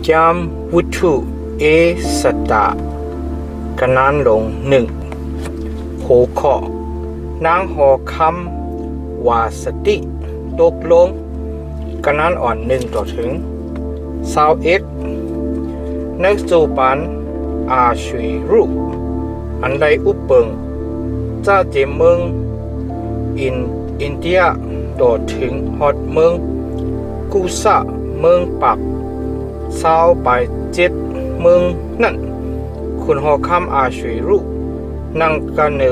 จามวุถุเอสตะกนานลงหนึ่งโหขอนางหอคำวาสติตกลงกนานอ่อนหนึ่งต่อถึง21นักโจปันอาชุยรูอันใดอุปเปิงจ้าเจมเมืองอินเดียต่อถึงฮอดเมืองกุซะเมืองปักไป7เมืองนั่นคุณหอคำอาชุยรูนั่งกันเนอ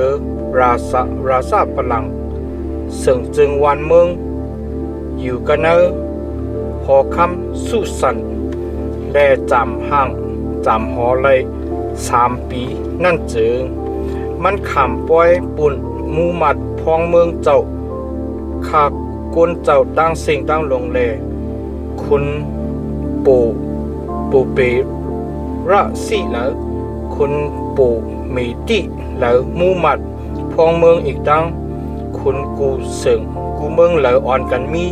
ราซาพลังซึ่งจึงวันเมืองอยู่กันเนอหอคำสุสันและจำห่างจำหอเลย3 ปีนั่นจึงมันขำปล่อยปุ่นมูมัดพองเมืองเจ้าขากกนเจ้าตั้งสิ่งตั้งลงเลคุณปูเประสิแล้วคุณปูมีติแล้วมูมัดพองเมืองอีกตั้งคุณกูเสิงกูเมืองแล้วอ่อนกันมี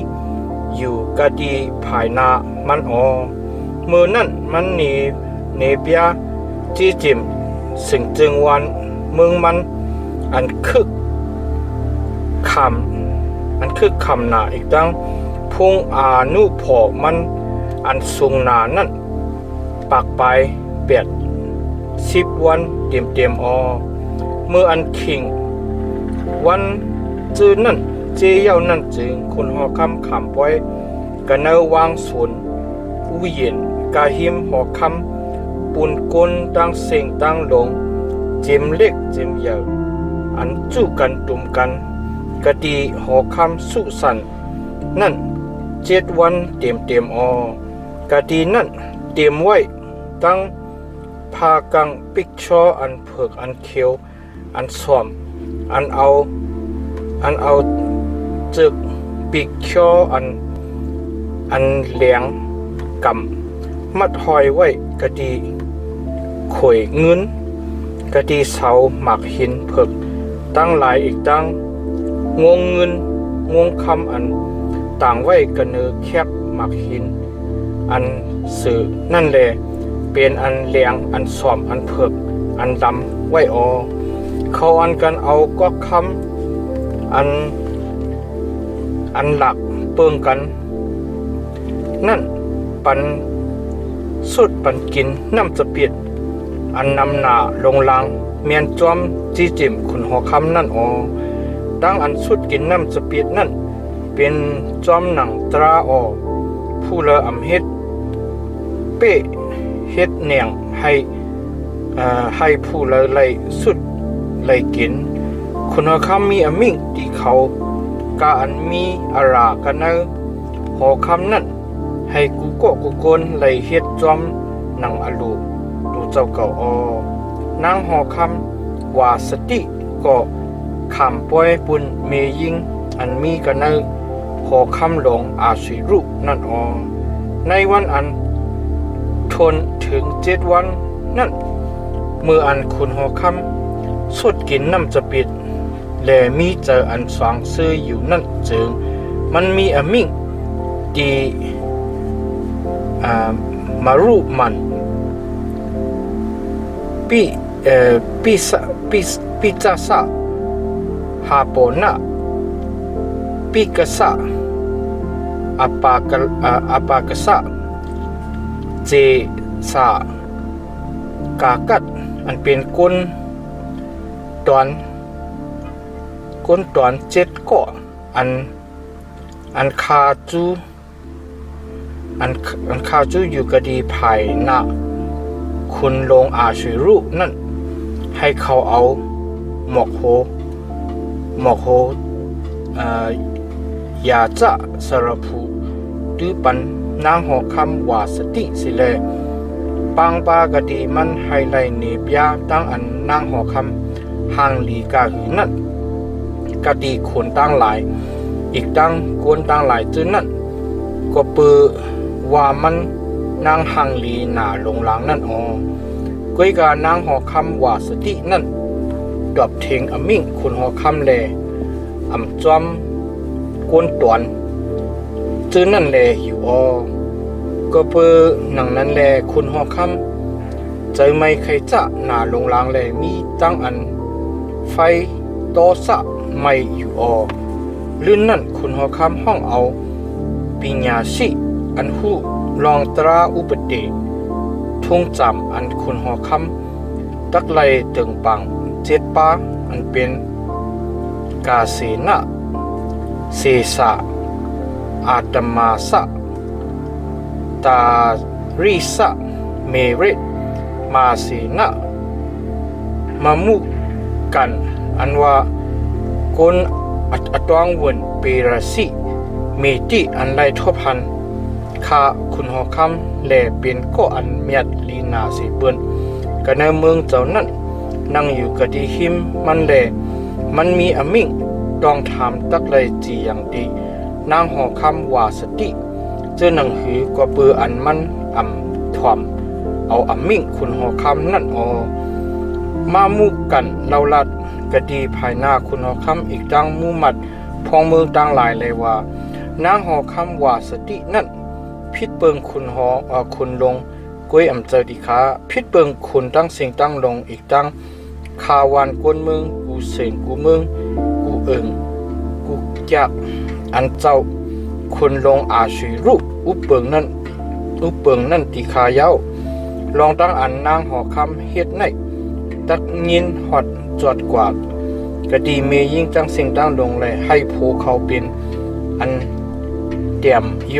อยู่กะดีภายนามันเมื่อนั้นมันเนเปียจีจิมสิ่งจึงวันเมืองมันอันคึกคำหนาอีกตั้งพุงอานุพอมันอันสูงหนานั่นปักไป10 วันเต็มเมื่ออันคิงวันจื้อนั่นเจียวนั่นจึงคุณหอคำปล่อยกันเนวางสวนอุเย็นกาหิมหอคำปุ่นกลตั้งเสียงตั้งลงเจมเล็กเจมยาวอันจู้กันตุ่มกันกะดีหอคำสุสันนั่น7 วันเต็มกะดีนั่นเตรียมไว้ตั้งพากังปิกชออันเผือกอันเขียวอันซ้อมอันเอาจึกปิกชออันเหลียงกำมัดหอยไว้กะดีข่อยเงินกะดีเสาหมักหินเผือกตั้งหลายอีกตั้งงงเงินงงคำอันต่างไว้กันเนอแคบหมักหินอันสื่อนั่นแหละเป็นอันเหลียงอันซ้อมอันเผือกอันดำไว้เขาอันกันเอาก็คำอันหลักเปิงกันนั่นปันสุดปันกินน้ำจะเปียดอันนำหนาลงลางเมียนจอมจีจิมขุนหอคำนั่นดังอันสุดกินน้ำจะเปียดนั่นเป็นจอมหนังตราผู้เลออำเฮ็ดเป้เฮ็ดเนียงให้ผู้เลอไลสุดไลกินขุนหอคำมีอมิ่งที่เขากาอันมีอารากันเนอหอคำนั่นให้กูโกนไลเฮ็ดจอมหนังอลูดูเจ้าเก่านางหอคำวาสติก็ขำปล่อยปุ่นเมยิงอันมีกันเนอหอคำหลงอาศิรุนั่นในวันอันทนถึง7 วันนั่นเมื่ออันคุณหอคำสดกินน้ำจะปิดและมีเจออันสว่างซื้ออยู่นั่นจึงมันมีอมิ่งดีมารูมันปิจาสะฮาโปนะปิกะสะอปากะสะเจสะกากัดอันเป็นก้นตอน7ก็อันคาจูอยู่กะดีภายหน้าคุณลงอาชุยรูนั่นให้เขาเอาหมอกโหยาจะสารภูดื้อปันนางหอคำวาสติสิเลปังปากะดีมันไฮไลเนบยาตั้งอันนางหอคำห่างลีกาหือนั่นกะดีคนตั้งหลายอีกตั้งกวนตั้งหลายจื้อนั่นก็ปือว่ามันนางห่างลีหนาลงหลังนั่นก้อยกานางหอคำวาสตินั่นดอบเทงอมิ่งคุณหอคำแลอำจอมกวนตวนจื้อนั่นแลอยู่ ก็เพื่อหนังนั้นแลคุณหอคำใจไม่ใครจะหนาลงลางแลมีตั้งอันไฟโตสะไม่อยู่อลื่นนั่นคุณหอคำห้องเอาปิญญาสิอันหูลองตราอุปเดทุ่งจำอันคุณหอคำตักไลตึงปังเจ็ดป้าอันเป็นกาเสนะเสสะอาตมาสะตาริสะเมเรตมาเสนะมามุกันอันว่าคนอัตวังวนเปรสิเมติอันไลทบหันข้าคุณหอคำแลเป็นก็อันเมียดลีนาสิเปิ้นกันในเมืองเจ้านั้นนั่งอยู่กะดีหิมมันแลมันมีอมิ่งต้องถามตักไลจีอย่างดีนางหอคำว่าสติเจอหนังหือก็เปืออันมันถ่อมเอาอมิ่งคุณหอคำนั่นมามุกันเราลัดกะดีภายหน้าคุณหอคำอีกดังมูมัดพองเมืองต่างหลายเลยว่านางหอคำว่าสตินั่นพิดเปิงคุณคุณลงก้วยอำเจอดีขาพิดเปิงคุณตั้งสิ่งตั้งลงอีกตั้งคาวานกวนเมืองกูเสงกูเมืองกูเอิงกูจักอันเจ้าคนลงอาชีรูปอุปเปิงนั่นตีขายาวลองตั้งอันนางหอคำเฮ็ดในตักยินหอดจอดกว่ากะดีเมยิ่งตั้งสิ่งตั้งลงเลยให้ผู้เขาเป็นอันเตี่ยมโย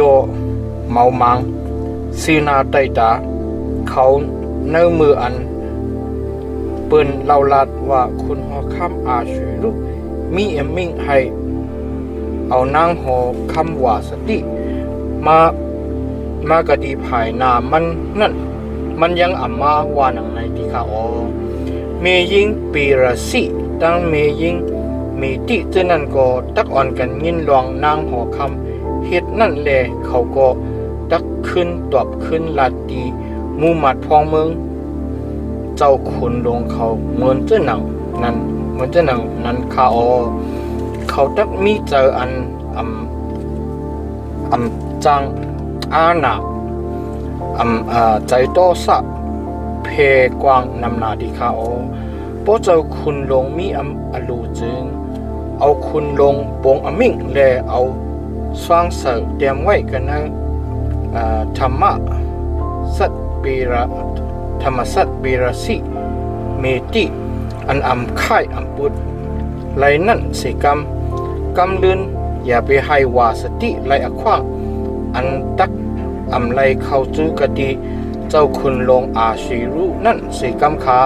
เมามังซีนาไตตาเขาเนื้อมืออันเปิ้นเล่าลัดว่าคุณหอคำอาชีรูปมีเอมมิ่งให้เอานางหอคำว่าสติมากะดีภายนามันนั่นมันยังอัมมาว่าหนังในที่ข้าเมยิงปีระสิตั้งเมยิงมีติเจนั่นก็ตักอ่อนกันยินลองนางหอคำเฮ็ดนั่นแลเขาก็ตักขึ้นตอบขึ้นลาดีมูมัดพองเมืองเจ้าขุนลงเขาเหมือนเจ้าหนังนั้นข้าเขาตักมีเจออันจังอาณาใจโตสะเพกวางนำนาดีข้าเพราะเจ้าคุณลงมีอลูจึงเอาคุณลงปงอมิ่งแลเอาสร้างเสริมเตรียมไว้กันนะธรรมะสัตปีระธรรมสัตปีระสิเมติอันค่ายปุดไหลนั่นสิกรรมเลือนอย่าไปให้วาสติไหลอขว้างอันตักไหลเข้าจูกะดีเจ้าคุณลงอาชีรุนั่นสิกรรมขา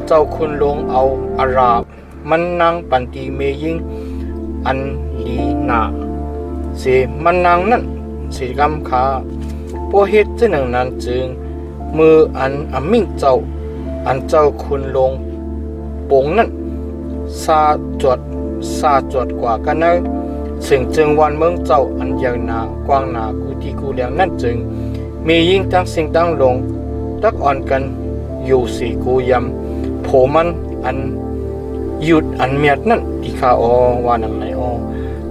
เจ้าคุณลงเอาอาราบมันนางปันตีเมยิงอันลีนาเสมันนางนั่นสิกรรมขาพวกเฮ็ดเจ้าหนึ่งนั้นจึงมืออันมิ่งเจ้าคุณลงปงนั่นซาจวดกว่ากันนะซึ่งจึงวันเมืองเจ้าอันยาวนากว้างหนากูที่กูเลี้ยงนั่นจึงมียิ่งตั้งสิ่งตั้งลงตักอ่อนกันอยู่สี่กูยำโผมันอันหยุดอันเมียดนั่นที่ข้าว่าหนังไหน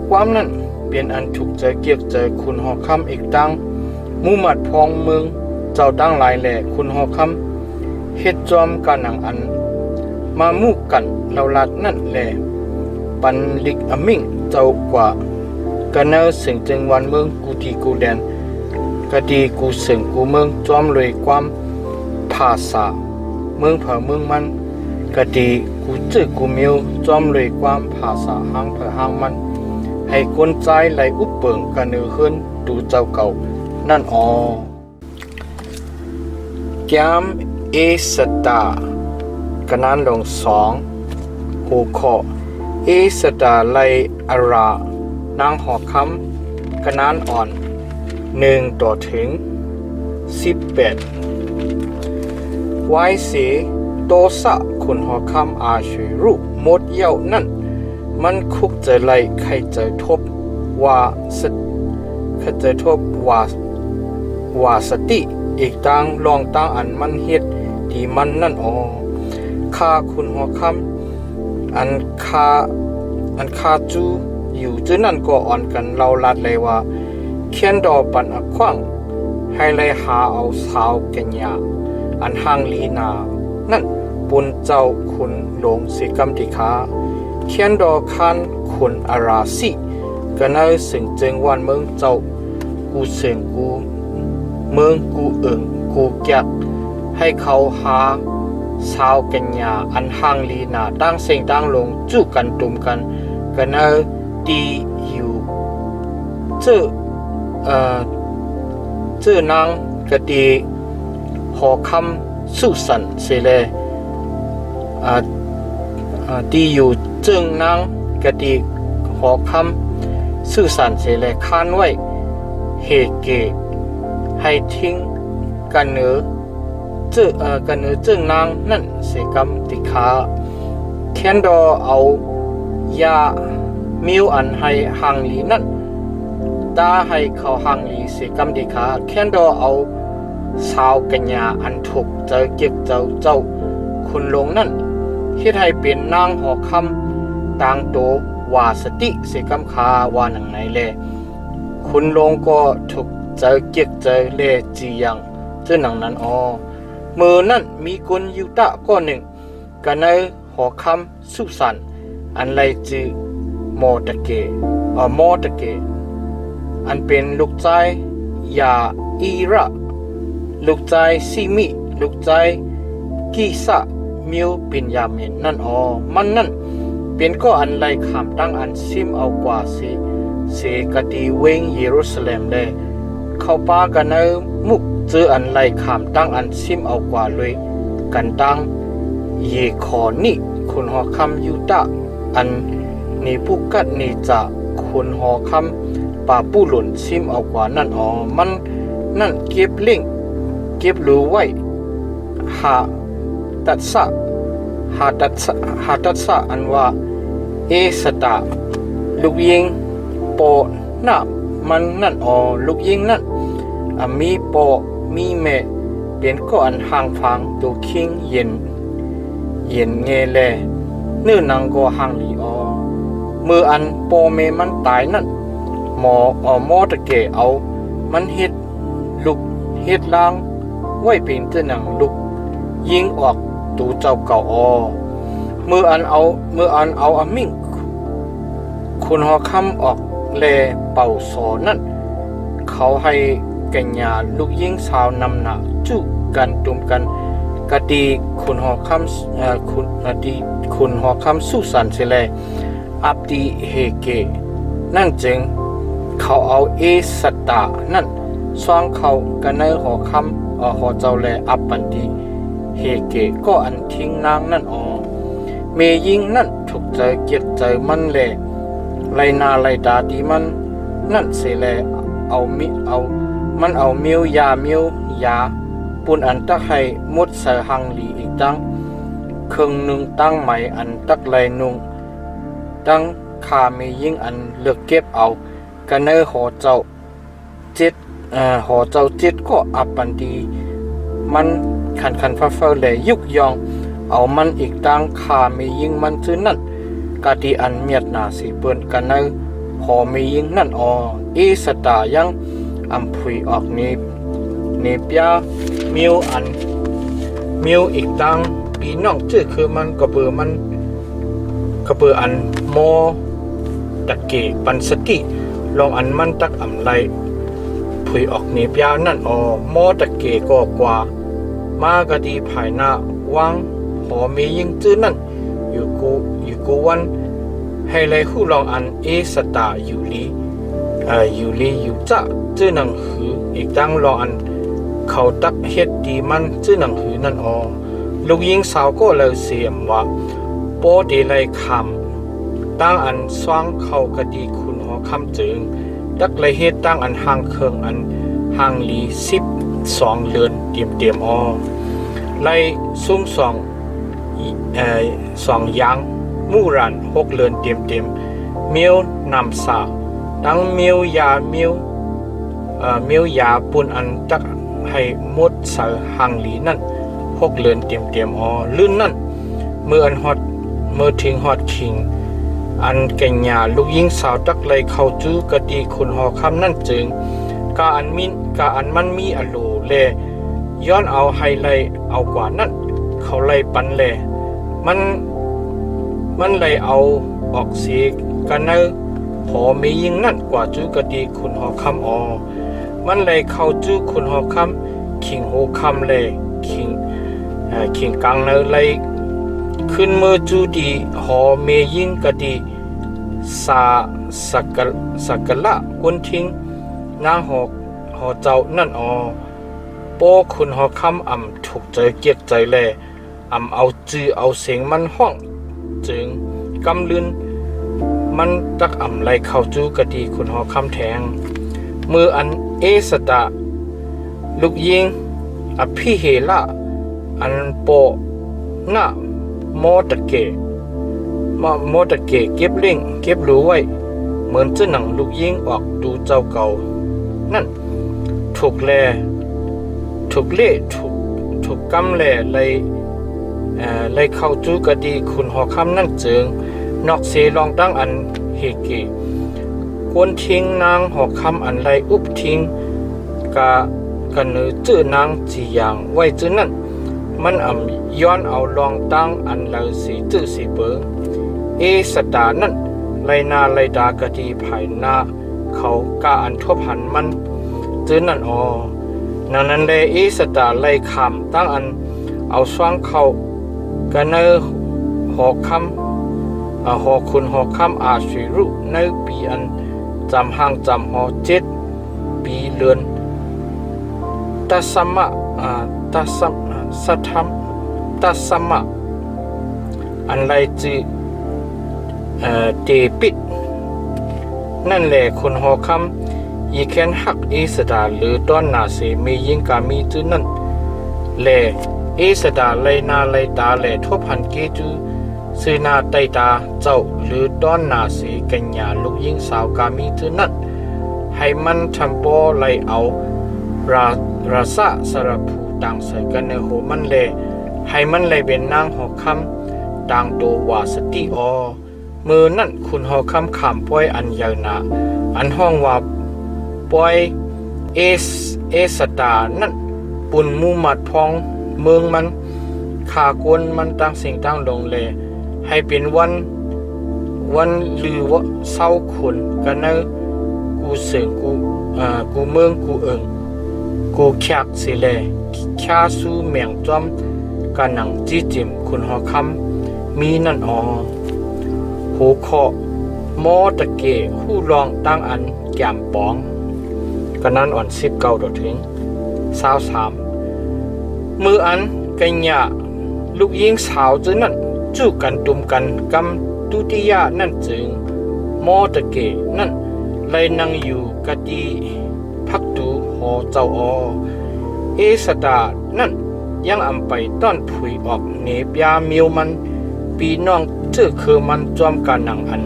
ความนั่นเป็นอันถูกใจเกียกใจคุณหอคำอีกตั้งมูมัดพองเมืองเจ้าตั้งหลายแหล่คุณหอคำเฮ็ดจอมกันหนังอันมามู่กันเราลัดนั่นแหละปันลิกอมิ่งเจ้ากว่ากันเนอสิ่งจึงวันเมืองกูดีกูแดนกะดีกูสิ่งกูเมืองจอมเลยความภาษาเมืองเผอเมืองมันกะดีกูจื้อกูเมียวจอมเลยความภาษาหางเผอหางมันให้คนใจไหลอุปเปิงกันเนือขึ้นดูเจ้าเก่านั่นแกมเอสตากะนั้นลง2หูขอเอสตาไลอารานางหอคำกะนั้นอ่อน1ต่อถึง18ไว้เสโตสะคุณหอคำอาชีรุหมดเย้านั่นมันคุกใจไลใครใจทบว่าสติอีกตั้งลองตั้งอันมันเฮ็ดที่มันนั่นค่าคุณหอคำอันค่าจูอยู่จื้อนั่นก็อ่อนกันเราลัดเลยว่าเขียนดอปันขว้าง ให้ไล่หาเอาสาวกัญญาอันห่างลีนานั่นปุนเจ้าคุณหลงสิกรรมติคาเขียนดอคันคุณอาราสิกันเอาสึงเจงวันเมืองเจ้ากูเสียงกูเมืองกูกูแกกให้เขาหาสาวกัญญาอันห่างลีนาตั้งเสียงตั้งลงจู้กันตุ่มกันเอาดีอยู่เจ้านางกะดีหอคำสุสันเสเลดีอยู่เจิงนางกะดีหอคำสุสันเสเลคานไว้เฮเกให้ทิ้งกันเนื้อกันเนื้อเจิงนางนั่นเสกำติคาแคนดอเอายามิวอันให้หังลีนั่นตาให้เขาหังลีเสกำติคาแคนดอเอาสาวกัญญาอันถูกเจอเก็บเจ้าคุณหลงนั่นเฮ็ดให้เป็นนางหอคำต่างโตวาสติเสกำคาวาหนังไหนแลคุณหลงก็ถูกเจอเก็บเจอเลจียังเจ้าหนังนั้นมือนั่นมีกุนยูตะก้อนหนึ่งกันในหอคำสุสันอันไรจือมอตะเกอันเป็นลูกใจยาอีระลูกใจซีมิลูกใจกิสะมิวปิญญาเมนนั่นมันนั่นเป็นก็อันไรขามตั้งอันซิมเอากว่าเสกดีเวงเยรูซาเล็มเลยเข้าป่ากันในมุกเจออันไรขามตั้งอันซิมเอากว่าเลยกันตั้งเยคอนี่คุณหอคำยูตะอันนี่ผู้กัดนี่จะคุณหอคำป่าผู้หล่นซิมเอากว่านั่นมันนั่นเก็บเล่งเก็บรู้ไว้หาตัดสะอันว่าเอสตาลูกยิงโปน่ะมันนั่นลูกยิงนั่นมีโปมีเมเป็นก็อันห่างฟังตัวคิงเย็นเงแลเนื้อนังก็ห่างลีมืออันโปเมมันตายนั่นหมอตะเกเอามันเฮ็ดลูกเฮ็ดล้างไว้เป็นเจ้าหนังลูกยิงออกตูเจ้าเก่ามืออันเอาอมิ่งคุณหอคำออกแลเป่าสอนั่นเขาให้กัญญาลูกยิงสาวนำหนักจุกันตุมกันกะดีคุณหอคำสุสันเสเลอับดีเฮเกนั่นจึงเขาเอาเอสตานั่นสร้างเขากันในหอคำหอเจ้าแลอับปันดีเฮเกก็อันทิ้งนางนั่นเมยิงนั่นถูกใจเกียดใจมันแลไลนาไลดาดีมันนั่นเสแลเอามันเอามิวยาปุนอันตักให้มุดใส่หังลีอีกตั้งครึ่งหนึ่งตั้งใหม่อันตักไลนุงตั้งคาเมยิงอันเลือกเก็บเอากันในหอเจ้าเจ็ดก็อับปันดีมันขันฟ้าเลยยุกยองเอามันอีกตั้งคาเมยิงมันซื้อนั่นกาดีอันเมียดนาสีเปิ้นกันในหอเมยิงนั่นเอสตายังอัมพุยออกเนปยามิวอีกตั้งปีน้องชื่อคือมันกระเบืออันโมตะเกปันสติลองอันมันตักอ่ำไรผุยออกเนปยานั่นโมตะเกก็กว่ามากะดีภายหน้าวางหอมียิงจื้อนั่นอยู่กูวันให้ไรคู่ลองอันเอสตาอยู่จะจื้อหนังหืออีกตั้งลองอันเขาตักเฮ็ดดีมันจื้อหนังหือนั่นลูกยิงสาวก็เลยเสียมว่าโปดีไรคำตั้งอันสว่างเขากะดีคุณหอคำจึงตักไรเฮ็ดตั้งอันห่างเคืองอันห่างลี12เลือนเตรียมไล่ซุ้มสองยางมู่รัน6เลือนเตรียมมิวนำสาตั้งมิวยาปุนอันตักให้มดใส่ห่างลีนั่น6เลือนเตรียมลื่นนั่นเมื่ออันฮอดเมื่อทิ้งฮอดคิงอันแก่งหญ้าลูกยิงสาวตักไลเข้าจู้กะดีคุณหอคำนั่นจึง กาอันมันมีอโลแลย้อนเอาไฮไลเอากว่านั้นเขาไล่ปันแลมันไล่เอาออกเสียกันเนอพอมียิ่งนั่นกว่าจูกะดีคุณหอคำมันไล่เข้าจูคุณหอคำขิงโหคำแลขิงกังเนอไล่ขึ้นเมื่อจูดีหอเมยิ่งกะดีสักละกุนทิ้งนางหอเจ้านั่นโปคุณหอคำถูกใจเกียกใจแลเอาจือเอาเสียงมันห้องจึงกำลืนมันตักไล่เข้าจูกะดีคุณหอคำแทงมืออันสตาลูกยิงพิเฮละอันโปนะโมตะเกเก็บเล่งเก็บรู้ไว้เหมือนเจ้าหนังลูกยิงออกดูเจ้าเก่านั่นถูกเล่ถูกกำแล่ไล่เข้าจูกะดีคุณหอคำนั่นจึงนอกเสลองตั้งอันเฮเกกวนทิ้งนางหอคำอันไล่อุบทิ้งกันเนื้อจื้อนางจีอย่างไว้จื้อนั่นมันย้อนเอาลองตั้งอันไล่สีจื้อสีเบิงสตานั่นไล่นาไล่ดากะดีภายหน้าเขากาอันทบหันมันจื้อนั่นนั้นเลยสตาไล่คำตั้งอันเอาสว่างเขากันเนื้อหอคำหอคุณหอคำอาชีรุในปีอันจำห่างจำหอ7 ปีเลือนตัสมะอันไรจืเตปิดนั่นแหละคุณหอคำยีแค้นหักสดาหรือต้อนนาเสมียิงกามีจืนั่นแหละสดาไลนาไลตาแหละทบหันเกจูซื้อนาไตตาเจ้าหรือต้อนนาเสกัญญาลูกยิงสาวกามีจืนั่นให้มันทำปอไลเอาราซะสารภูต่างใส่กันในโหมันแลให้มันไลเป็นนางหอคำต่างโตวาสติมือนั่นคุณหอคำขามป้อยอันยาวนาอันห้องว่าป้อยสตานั่นปุ่นมูมัดพองเมืองมันขากวนมันตั้งสิ่งตั้งลงเลยให้เป็นวันลือว่าเศร้าคนกันเนอกูเสียงกูเมืองกูกูแขกสิเลแค่สู้เมียงจอมกันหนังจีจิมคุณหอคำมีนั่นหูคอโมตะเกหู้ลองตั้งอันแก้มปองกันนั้น19ถึง23มืออันกัญญาลูกยิงสาวจื้อนั่นจู้กันตุมกันกำตุติยานั่นจึงโมตะเกนั่นไลนั่งอยู่กะดีพักดูหอเจ้าสตานั่นยังไปต้อนผุยออกเนปยามิวมันปีน้องเจอคือมันจอมการหนังอัน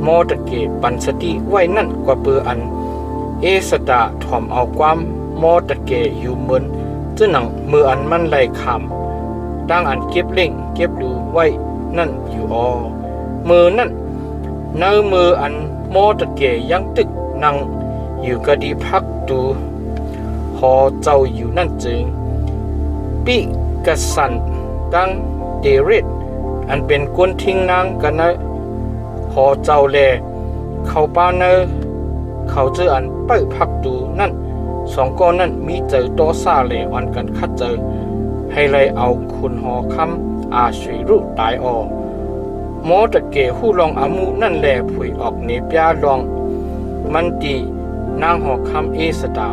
โมตะเกปันสติไว้นั่นกว่าเปืออันสตาถ่อมเอาความโมตะเกอยู่เหมือนเจ้าหนังมืออันมันไล่คำตั้งอันเก็บเล่งเก็บดูไว้นั่นอยู่มือนั่นเนื้อมืออันโมตะเกยังตึกนั่งอยู่กะดีพักดูหอเจ้าอยู่นั่นจึงปิกสันตั้งเดริดอันเป็นกวนทิ้งนางกันนะหอเจ้าแลเขาป้าเนอเขาเจออันเปิดพักดูนั่น2ก้อนนั่นมีเจอโตซาเลอันกันคัดเจอให้เลยเอาคุณหอคำอาชีรุตายโมตะเกหู้ลองอามุนั่นแลผุยออกเนปยาลองมันตีนางหอคำสตา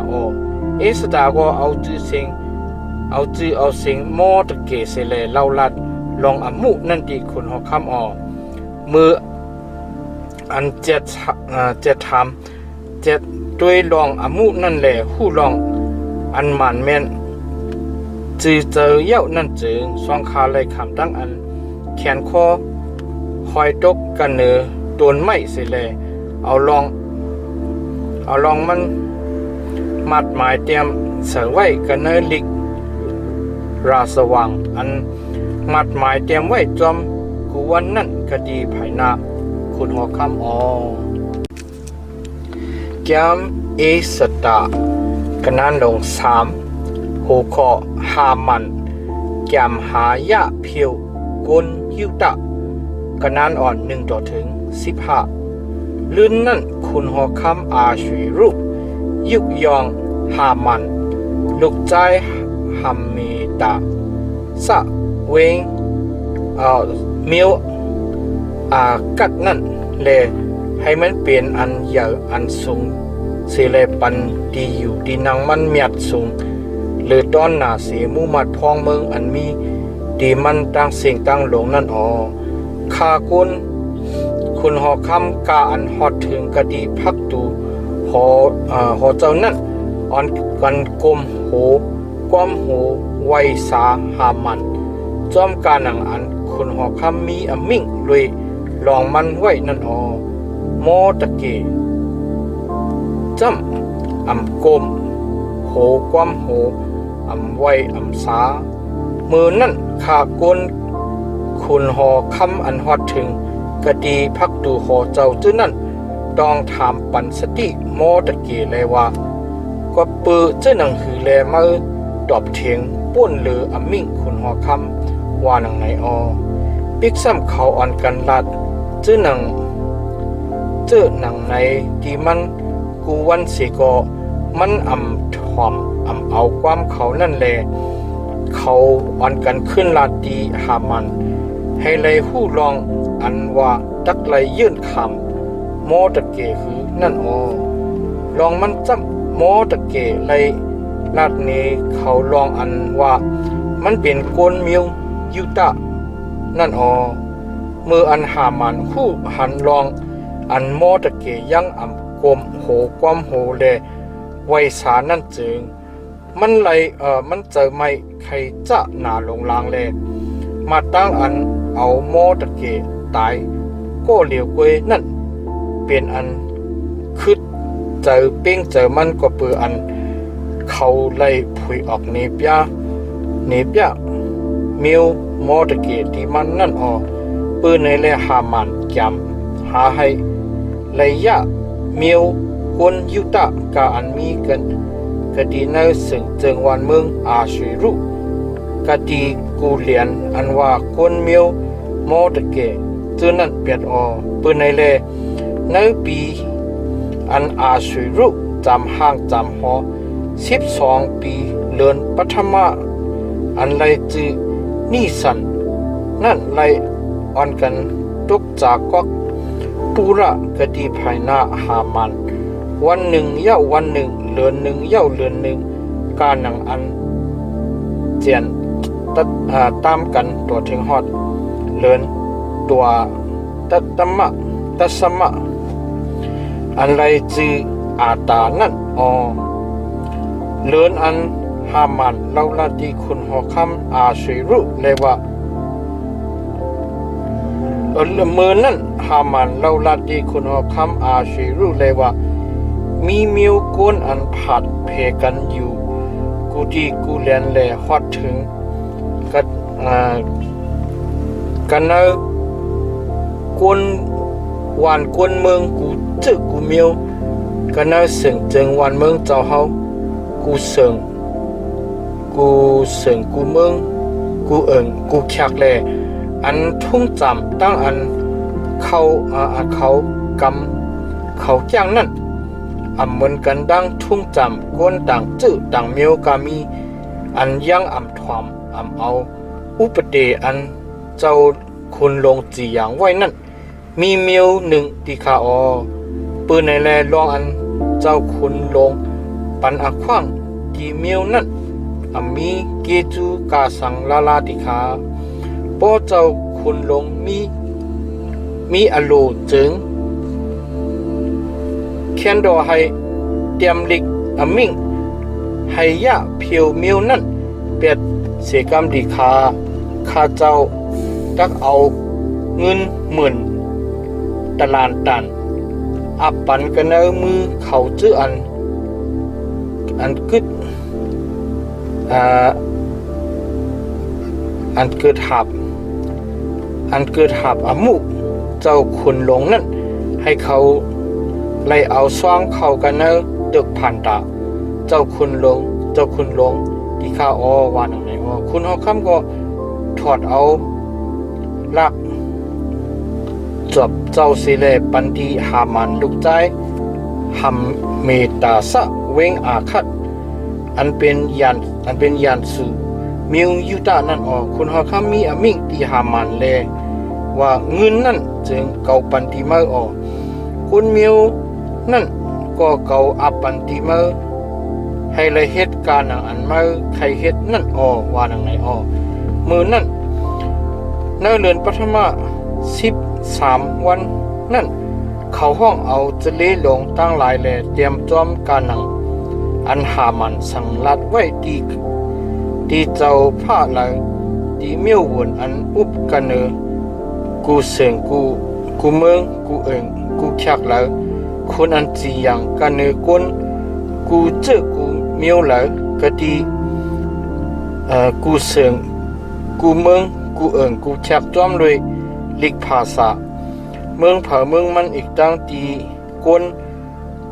สตาก็เอาจื้อเสียงโมตะเกเสเลเล่าลัดลองอามุนั่นตีคุณหอคำมืออันเจ็ดทำด้วยลองอามุนั่นแหละหู้ลองอันหมันแม่นจือเจอเย้านั่นจึงสองขาเลยคำตั้งอันแขนคอคอยตกกันเนอโดนไม่เสเลยเอาลองมันมัดหมายเตรียมเสไว้กันเนอลิกราสว่างอันมัดหมายเตรียมไว้จอมกูวันนั่นคดีภายนาคุณหอคำเ แกมเอสตากันนั้นลง3หัวข้อหามันแกมหายะเพียวกุนยุตะกันนั้นอ่อน1ต่อถึง15ลื่นนั่นคุณหอคำอาชีรูปยุกยองหามันลูกใจฮัมมีตาสะเวงมิวกัดนั่นเลยให้มันเป็นอันใหญ่อันสูงเสเลปันดีอยู่ดีนังมันเมียดสูงหรือตอนหนาเสียมูมัดพองเมืองอันมีดีมันตั้งเสียงตั้งหลงนั่นคากุนคุณหอคำกาอันฮอดถึงกะดีพักตูหอเจ้านั่นอ่อนกันกลมโหความโหไวสาหามันจอมการหนังอันคุณหอคำมีอมิ่งเลยลองมันไว้นั่นโมตะเกจำกลมโหความโหไวสามือนั่นขากุนคุณหอคำอันฮอดถึงกะดีพักตูหอเจ้าจื้อนั่นต้องถามปันสติโมตะเกเลยว่าก็ปือเจ้าหนังหือแลมาดอบเถียงป้วนหรืออมิ่งคุณหอคำว่าหนังไหนปิกซ้ำเขาอ่อนกันลัดเจ้าหนังในที่มันกูวันเสกมันถ่อมเอาความเขานั่นแลเขาอ่อนกันขึ้นลาดดีหามันให้เลยหู้ลองอันว่าตักไหลยื่นคำโมตะเกคือนั่นลองมันจำโมตะเกเลยลาดนี้เขาลองอันว่ามันเป็นกลมิวยุตะนั่นมืออันหามันคู่หันลองอันโมตะเกยังกลมโหความโหเลไวสานั่นจึงมันมันเจอไม่ใครจะหนาลงลางเลยมาตั้งอันเอาโมตะเกตายก็เหลียวกวยนั่นเป็นอันคืดเจอเป้งเจอมันก็เปืออันเขาไล่ผุยออกเนปยามิวโมตะเกที่มันนั่นปืนในแลหามันจำหาให้เลยยะมิวคนยุตะกาอันมีกันกะดีในสึงเจิงวันเมืองอาชีรุกะดีกูเลียนอันว่าคนมิวโมตะเกจื้อนั่นเปียดปืนในแลในปีอันอาชีรุจำห้างจำหอ12ปีเลือนปัทมะอันไรจือนี่สันนั่นไรอ่อนกันตกจากก็ปุระกะดีภายหน้าหามันวันหนึ่งเย้าวันหนึ่งเลือนหนึ่งเย้าเลือนหนึ่งการหนังอันเจียนตามกันตัวถึงฮอดเลือนตัวตัสมะอันไรจืออาตานั่นเลือนอันหามันเล่าลาดีคุณหอคำอาชีรุเลยว่ามือนั่นหามันเล่าลาดีคุณหอคำอาชีรุเลยว่ามีมิวกุนอันผัดเพกันอยู่กูดีกูเลียนเลยฮอดถึงกันเนกุนวานกุนเมืองกูจื้อกูมิวกันเนสึงจึงวันเมืองเจ้าเฮากูสึงกูเมืองกูกูแขกแลอันทุ่งจำตั้งอันเขากำเขาจ้างนั่นเหมือนกันดังทุ่งจำก้นต่างจื้อต่างเมียวกามีอันยังถอมเอาอุปเดอันเจ้าคุณลงจีอย่างไว้นั่นมีเมียวหนึ่งที่ขาปืนในแลลองอันเจ้าคุณลงปันขว้างที่เมียวนั่นมีเกจูกาสังลาติขาป้อเจ้าคุณลงมีอโลจึงเขียนดอให้เตรียมลิกมิ่งให้ยะเพียวเมียวนั่นเปียดเสกรรมดีข้าเจ้าตักเอาเงิน10,000 ตลาดตันปันกันเอามือเขาจื้ออันกึดอันเกิดหับมุเจ้าคุณลงนั่นให้เขา ไล่เอาซ่องเข้ากันเนอตึกผ่านตาเจ้าคุณลงที่ข้าอ้อว่าหนังไหนอ้อคุณเฮาค่ำก็ถอดเอาลักจบเจ้าสิเลปันดีหามันลูกใจหำเมตตาสะเวงอาคัดอันเป็นยานสู่มิวยุตานั่นออกคุณเฮาค่ำมีอมิ่งที่หามันแลว่าเงินนั่นจึงเก่าปันติเมอออกคุณมิวนั่นก็เก่าอับปันติเมอให้เลยเหตุการณ์อันเมอใครเฮ็ดนั่นออกว่าหนังไหนออกมือนั่นในเดือนปัทมา13 วันนั่นเขาห้องเอาจะเลลงตั้งหลายแลเตรียมจอมการหนังอันหามันสังลัดไว้ดีเจ้าผ้าไหลดีเมียววนอันอุบกันเนอกูเสียงกูเมืองกูเองกูชักแล้วคนอันจีอย่างกันเนอคนกูเจอกูเมียวแล้วก็ดีกูเสียงกูเมืองกูเองกูชักจอมเลยลิกภาษาเมืองเผาเมืองมันอีกตั้งตีคน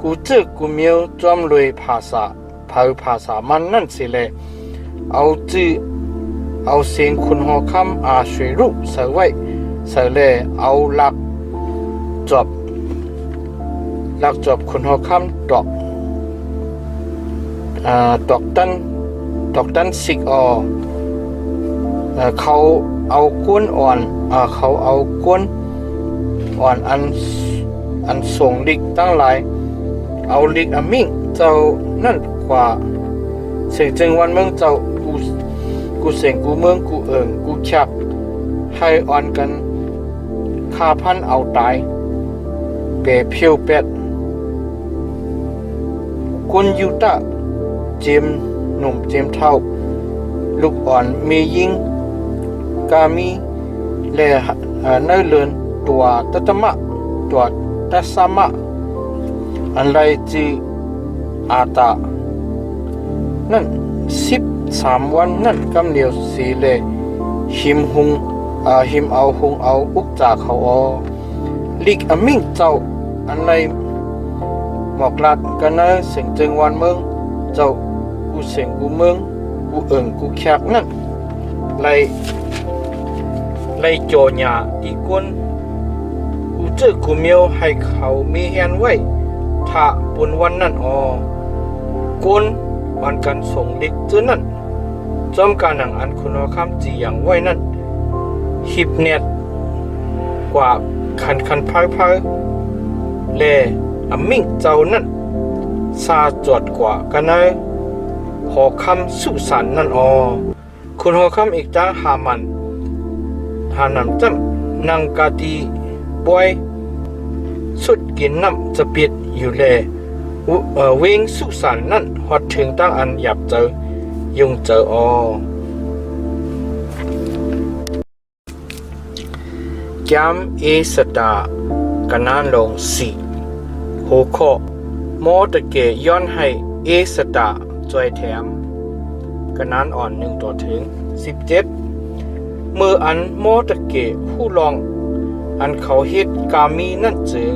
กูเจอกูเมียวจอมเลยภาษาเผาภาษามันนั่นสิแลเอาเสียงคุณหอคำอาช่วยรูเสือไว้เสือแลเอาหลักจบคุณหอคำดอกตันสิกเขาเอาก้นอ่อนเขาเอาก้นอ่อนอันส่งลิกตั้งหลายเอาลิกอมิ่งเจ้านั่นกว่าเสียงจึงวันเมืองเจ้ากูเสียงกูเมืองกูเอิงกูชักให้อ่อนกันฆ่าพันเอาตายเปรเพียวเป็ดคุณยูตะเจมหนุ่มเจมเท่าลูกอ่อนมียิงกามีและเนื้อเลือนตัวตัตมะตัวตัสมะอันไรจีอาตานั่น13 วันนั่นกำเดียวสีเลหิมเอาหุงเอาอุกจากเขาลิกอมิ่งเจ้าอันไรหมอกลัดกันนะเสียงจึงวันเมืองเจ้ากูเสียงกูเมืองกูเอิงกูแขกนั่นไล่โจญาอีกคนกูเจอกูเมียวให้เขามีแฮนไว้ถ้าปุนวันนั่นคนวันกันส่งเด็กเจอนั่นจอมการหนังอันคุณคำจีอย่างไว้นั่นหิบเน็ตกว่าคันพายแลอมิ่งเจ้านั่นซาจดกว่ากันนะหอคำสุสันนั่นคุณหอคำอีกจ้าหามันหานำจำนางกาตีบอยสุดกินน้ำจะปิดอยู่แลเวงสุสันนั่นฮอดถึงตั้งอันหยับเจอยุงเจอแกมสตากันนานลงสี่โหข้อโมตะเกยย้อนให้สตาจอยแถมกันนานอ่อน1ต่อถึง17มืออันโมตะเกผู้ลองอันเขาเฮ็ดกามีนั่นจึง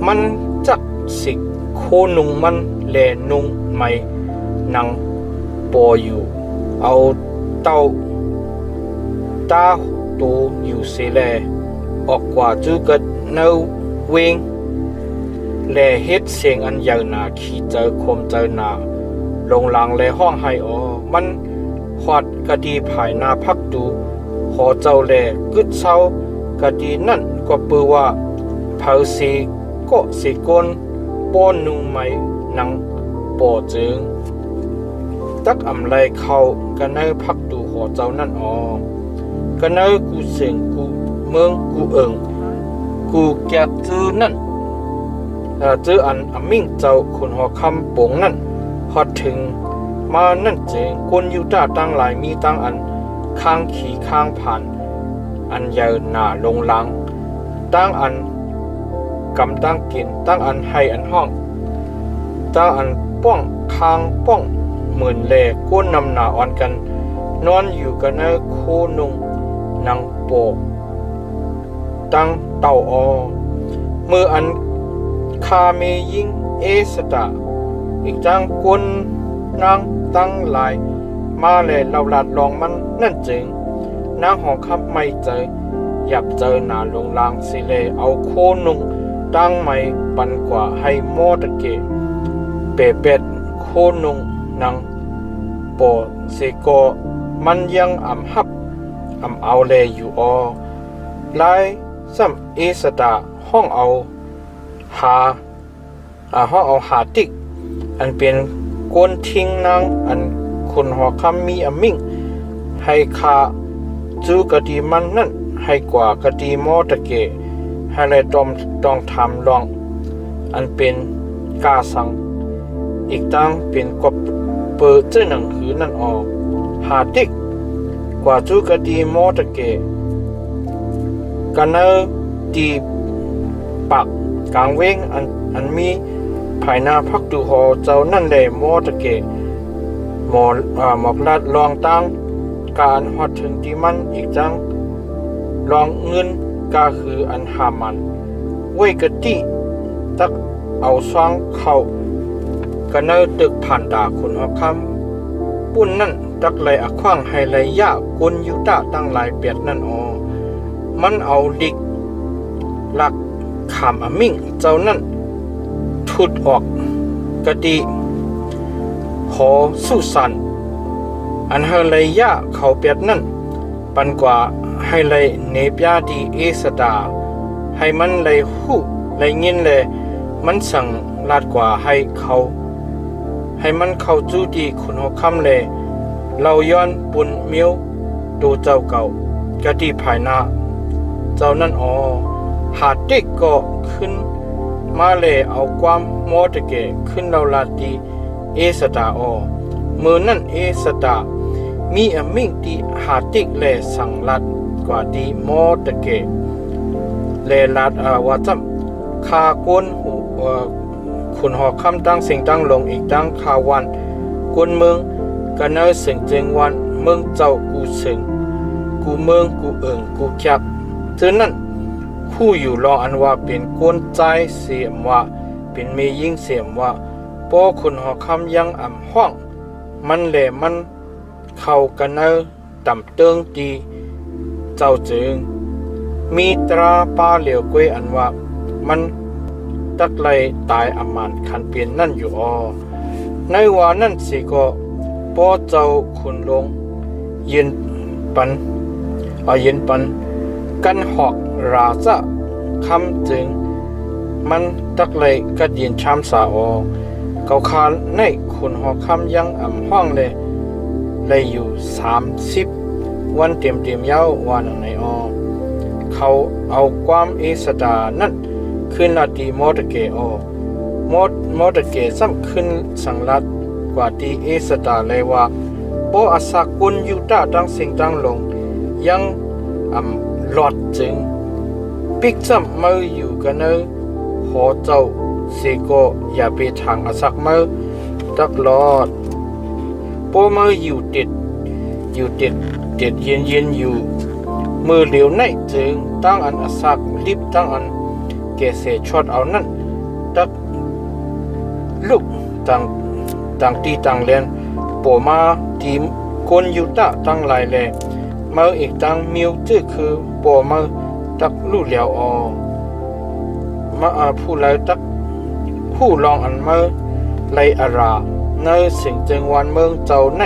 มันจักสิโคนุงมันแลนุงไม่นังปออยู่เอาเต้าตาโตอยู่เสแลออกกว่าจูกัดเนาเวงแลเฮ็ดเสียงอันยาวนาขี่เจอคมเจอนาลงหลังแลห้องให้มันฮอดกะดีภายนาพักดูขอเจ้าแลกึดเศร้ากะดีนั่นก็ปือว่าเผาสีก็สีกนป้อนนุงไหมนังปอจึงตักอำไลเข้ากันเนอพักดูขอเจ้านั่นกันเนอกูเสียงกูเมืองกูเอิงกูแกะจื้อนั่นจื้ออันอมิ่งเจ้าคุณหอคำปงนั่นฮอดถึงมานั่นเจงคนยูตาตั้งหลายมีตั้งอันข้างขี่ข้างผ่านอันยาวหนาลงหลังตั้งอันกำตั้งกินตั้งอันให้อันห้องตั้งอันป้องข้างป้องหมื่นแลก้นนำหนาอ่อนกันนอนอยู่กันในโคนุงนังโปตั้งเต่ามืออัน คาเมยิงเอสตาอีกจังกุนนางตั้งหลายมาเลยเราลาดลองมันนั่นจึงนางหอคำไม่เจอหยับเจอหนาลงลางสิเลเอาโคนุงตั้งไม่ปันกว่าให้โมตะเกเปเป็ดโคนุงนางปอเสโกมันยังอ่ำฮับอ่ำเอาเลอยู่อไลซ้ำเอสตาห้องเอาห้องเอาหาติกอันเป็นกวนทิ้งนางอันคนหอคำมีอมิ่งให้คาจูกะดีมันนั่นให้กว่ากะดีโมตะเกให้เลยต้องทำลองอันเป็นกาสังอีกตั้งเป็นกบเปิดเจ้าหนังหือนั่นออกหาติกกว่าจูกะดีโมตะเกกันเนอดีปักกลางเว้งอันมีภายหน้าพักดูหอเจ้านั่นเลยโมตะเกหมอกลัดลองตั้งการฮอดถึงที่มันอีกจังลองเงินก็คืออันหามันไว้กะติตักเอาซองเข้ากันเนอตึกผ่านตาคนหอคำปุ่นนั่นตักไหลอขว้างให้ไหลยากกุนยุตะตั้งหลายเปียดนั่นอมันเอาดิกหลักขามอมิ่งเจ้านั่นทุดออกกะดีหอสุสันอันให้เลยยะเขาเปียดนั่นปันกว่าให้เลยเนปยาดีเอสดาให้มันเลยหูเลยเงินเลยมันสั่งลาดกว่าให้มันเข้าจูดีคุณหกคำเลยเราย้อนปุ่นเมียวดูเจ้าเก่ากะดีภายหน้าเจ้านั่นหาเด็กก็ขึ้นมาเลยเอาความโมตะเกขึ้นเราลาดีเอสตามือนั่นเอสตามีอมิ่งที่หาติกเลสั่งลัดกว่าดีโมตะเกเลลัดว่าจำคากวนคุณหอคำตั้งสิ่งตั้งลงอีกตั้งคาวันกวนเมืองกันเนอสิ่งเจงวันเมืองเจ้ากูสึงกูเมืองกูกูจับเจอนั่นผู้อยู่รออันว่าเป็นกวนใจเสียมว่าเป็นเมยิงเสียมว่าปอคุณหอคำยังอ่ำห้องมันแหลมันเข้ากันเนอต่ำเติงดีเจ้าจึงมีตราป้าเหลียวกวยอันว่ามันตักไลตายอำมันขันเปลี่ยนนั่นอยู่ในว่านั่นสิก็ปอเจ้าคุณลงยืนปันกันหอกราซะคำจึงมันตักไลกัดยินชามสาเกาคาในคุณหอกคำยังอ่ำห้องเลยอยู่30วันเต็มยาววันในเขาเอาความเอสดานั่นขึ้นลาดีโมตะเกโมตะเกซ้ำขึ้นสังลัดกว่าดีเอสดาเลยว่าโปอาศักกุนยุตาตั้งสิ่งตั้งลงยังหลอดจึงปิกซ้ำมืออยู่กันเนอหอเจ้าเสโกอย่าไปทางอาศักมือตักหลอดโปมืออยู่ติดเย็นอยู่มือเหลียวในจึงตั้งอันอาศักลิบตั้งอันเกษชดเอานั่นตักลูกต่างตีต่างเลียนโปมาทีมคนยุตะตั้งหลายแลมืออีกตั้งมิวจื้อคือโปมาตักลู่เหลียวมาผู้ไรตักผู้ลองอันมือไลอาราในสิ่งจึงวันเมืองเจ้าใน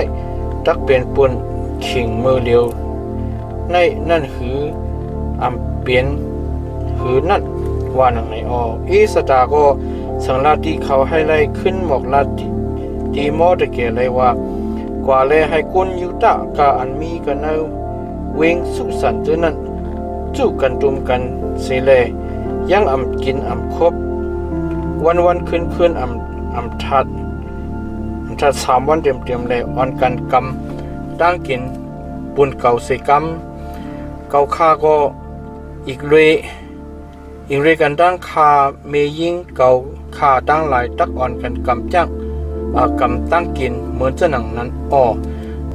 ตักเป็นปุ่นขิงมือเหลียวในนั่นหือเปลี่ยนหือนั่นว่าหนังในอีสตาก็สังลาดีเขาให้ไล่ขึ้นหมอกลาดีโมตะเกเลยว่ากว่าเลยให้กุนยุตะกาอันมีกันเอาเวงสุสันเจนั้น จู้กันตุมกันเสเลยังกินครบวันคืนทัด3 วันเต็มเลยอ่อนกันกำตั้งกินบุญเก่าเสกำเก่าคาก็อีกเรกันตั้งคาเมยิงเก่าคาตั้งหลายตักอ่อนกันกำจังกำตั้งกินเหมือนจะหนังนั้น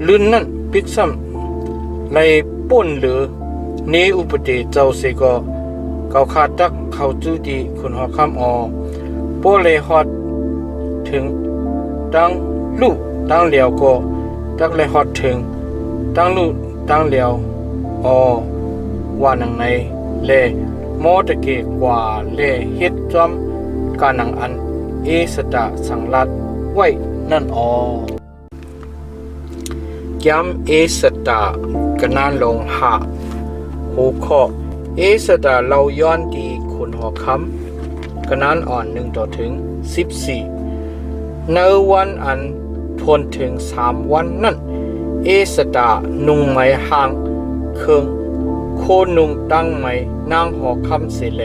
ลื่นนั่นปิกซ้ำเลยป่นหรือเนอุปเดเจ้าเสกเก่าคาตักเขาจูดีคุณหอคำ โปเลยฮอดถึงตั้งลูกตั้งเหลียวก็ตักเลยฮอดถึงตั้งลูกตั้งเหลียวว่าหนังในเลโมตะเกกว่าเลเฮ็ดจอมกาหนังอันเอสตะสังลัดไว้นั่นย้ำเอสตะกนานลงหาหูข้อเอสตะเราย้อนดีคุณหอคำกนานอ่อน1ต่อถึง14ในวันอันพ้นถึง3วันนั่นเอสตะนุ่งไหมห่างเครื่องโคนุ่งตั้งไหมนางหอคำเสเล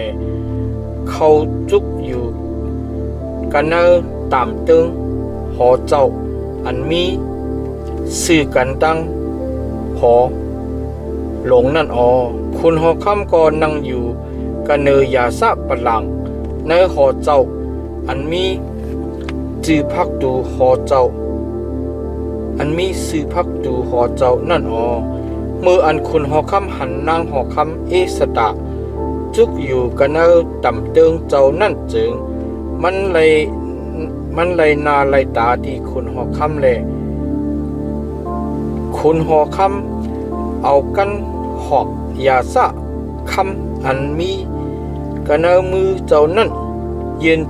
เขาจุกอยู่กันเนอตามตึงหอเจ้าอันมีสื่อกันตั้งหอหลงนั่นคุณหอคำก็นั่งอยู่กันเนยาสะปะหลังในหอเจ้าอันมีจือพักดูหอเจ้าอันมีสื่อพักดูหอเจ้านั่นเมื่ออันคุณหอคำหันนางหอคำเอสตะจุกอยู่กันเนอต่ำเติงเจ้านั่นจึงมันเลยนาเลยตาที่คุณหอคำเลยคุณหอคำเอากันหอกยาสะคำอันมีกันเนอมือเจ้านั่นยืน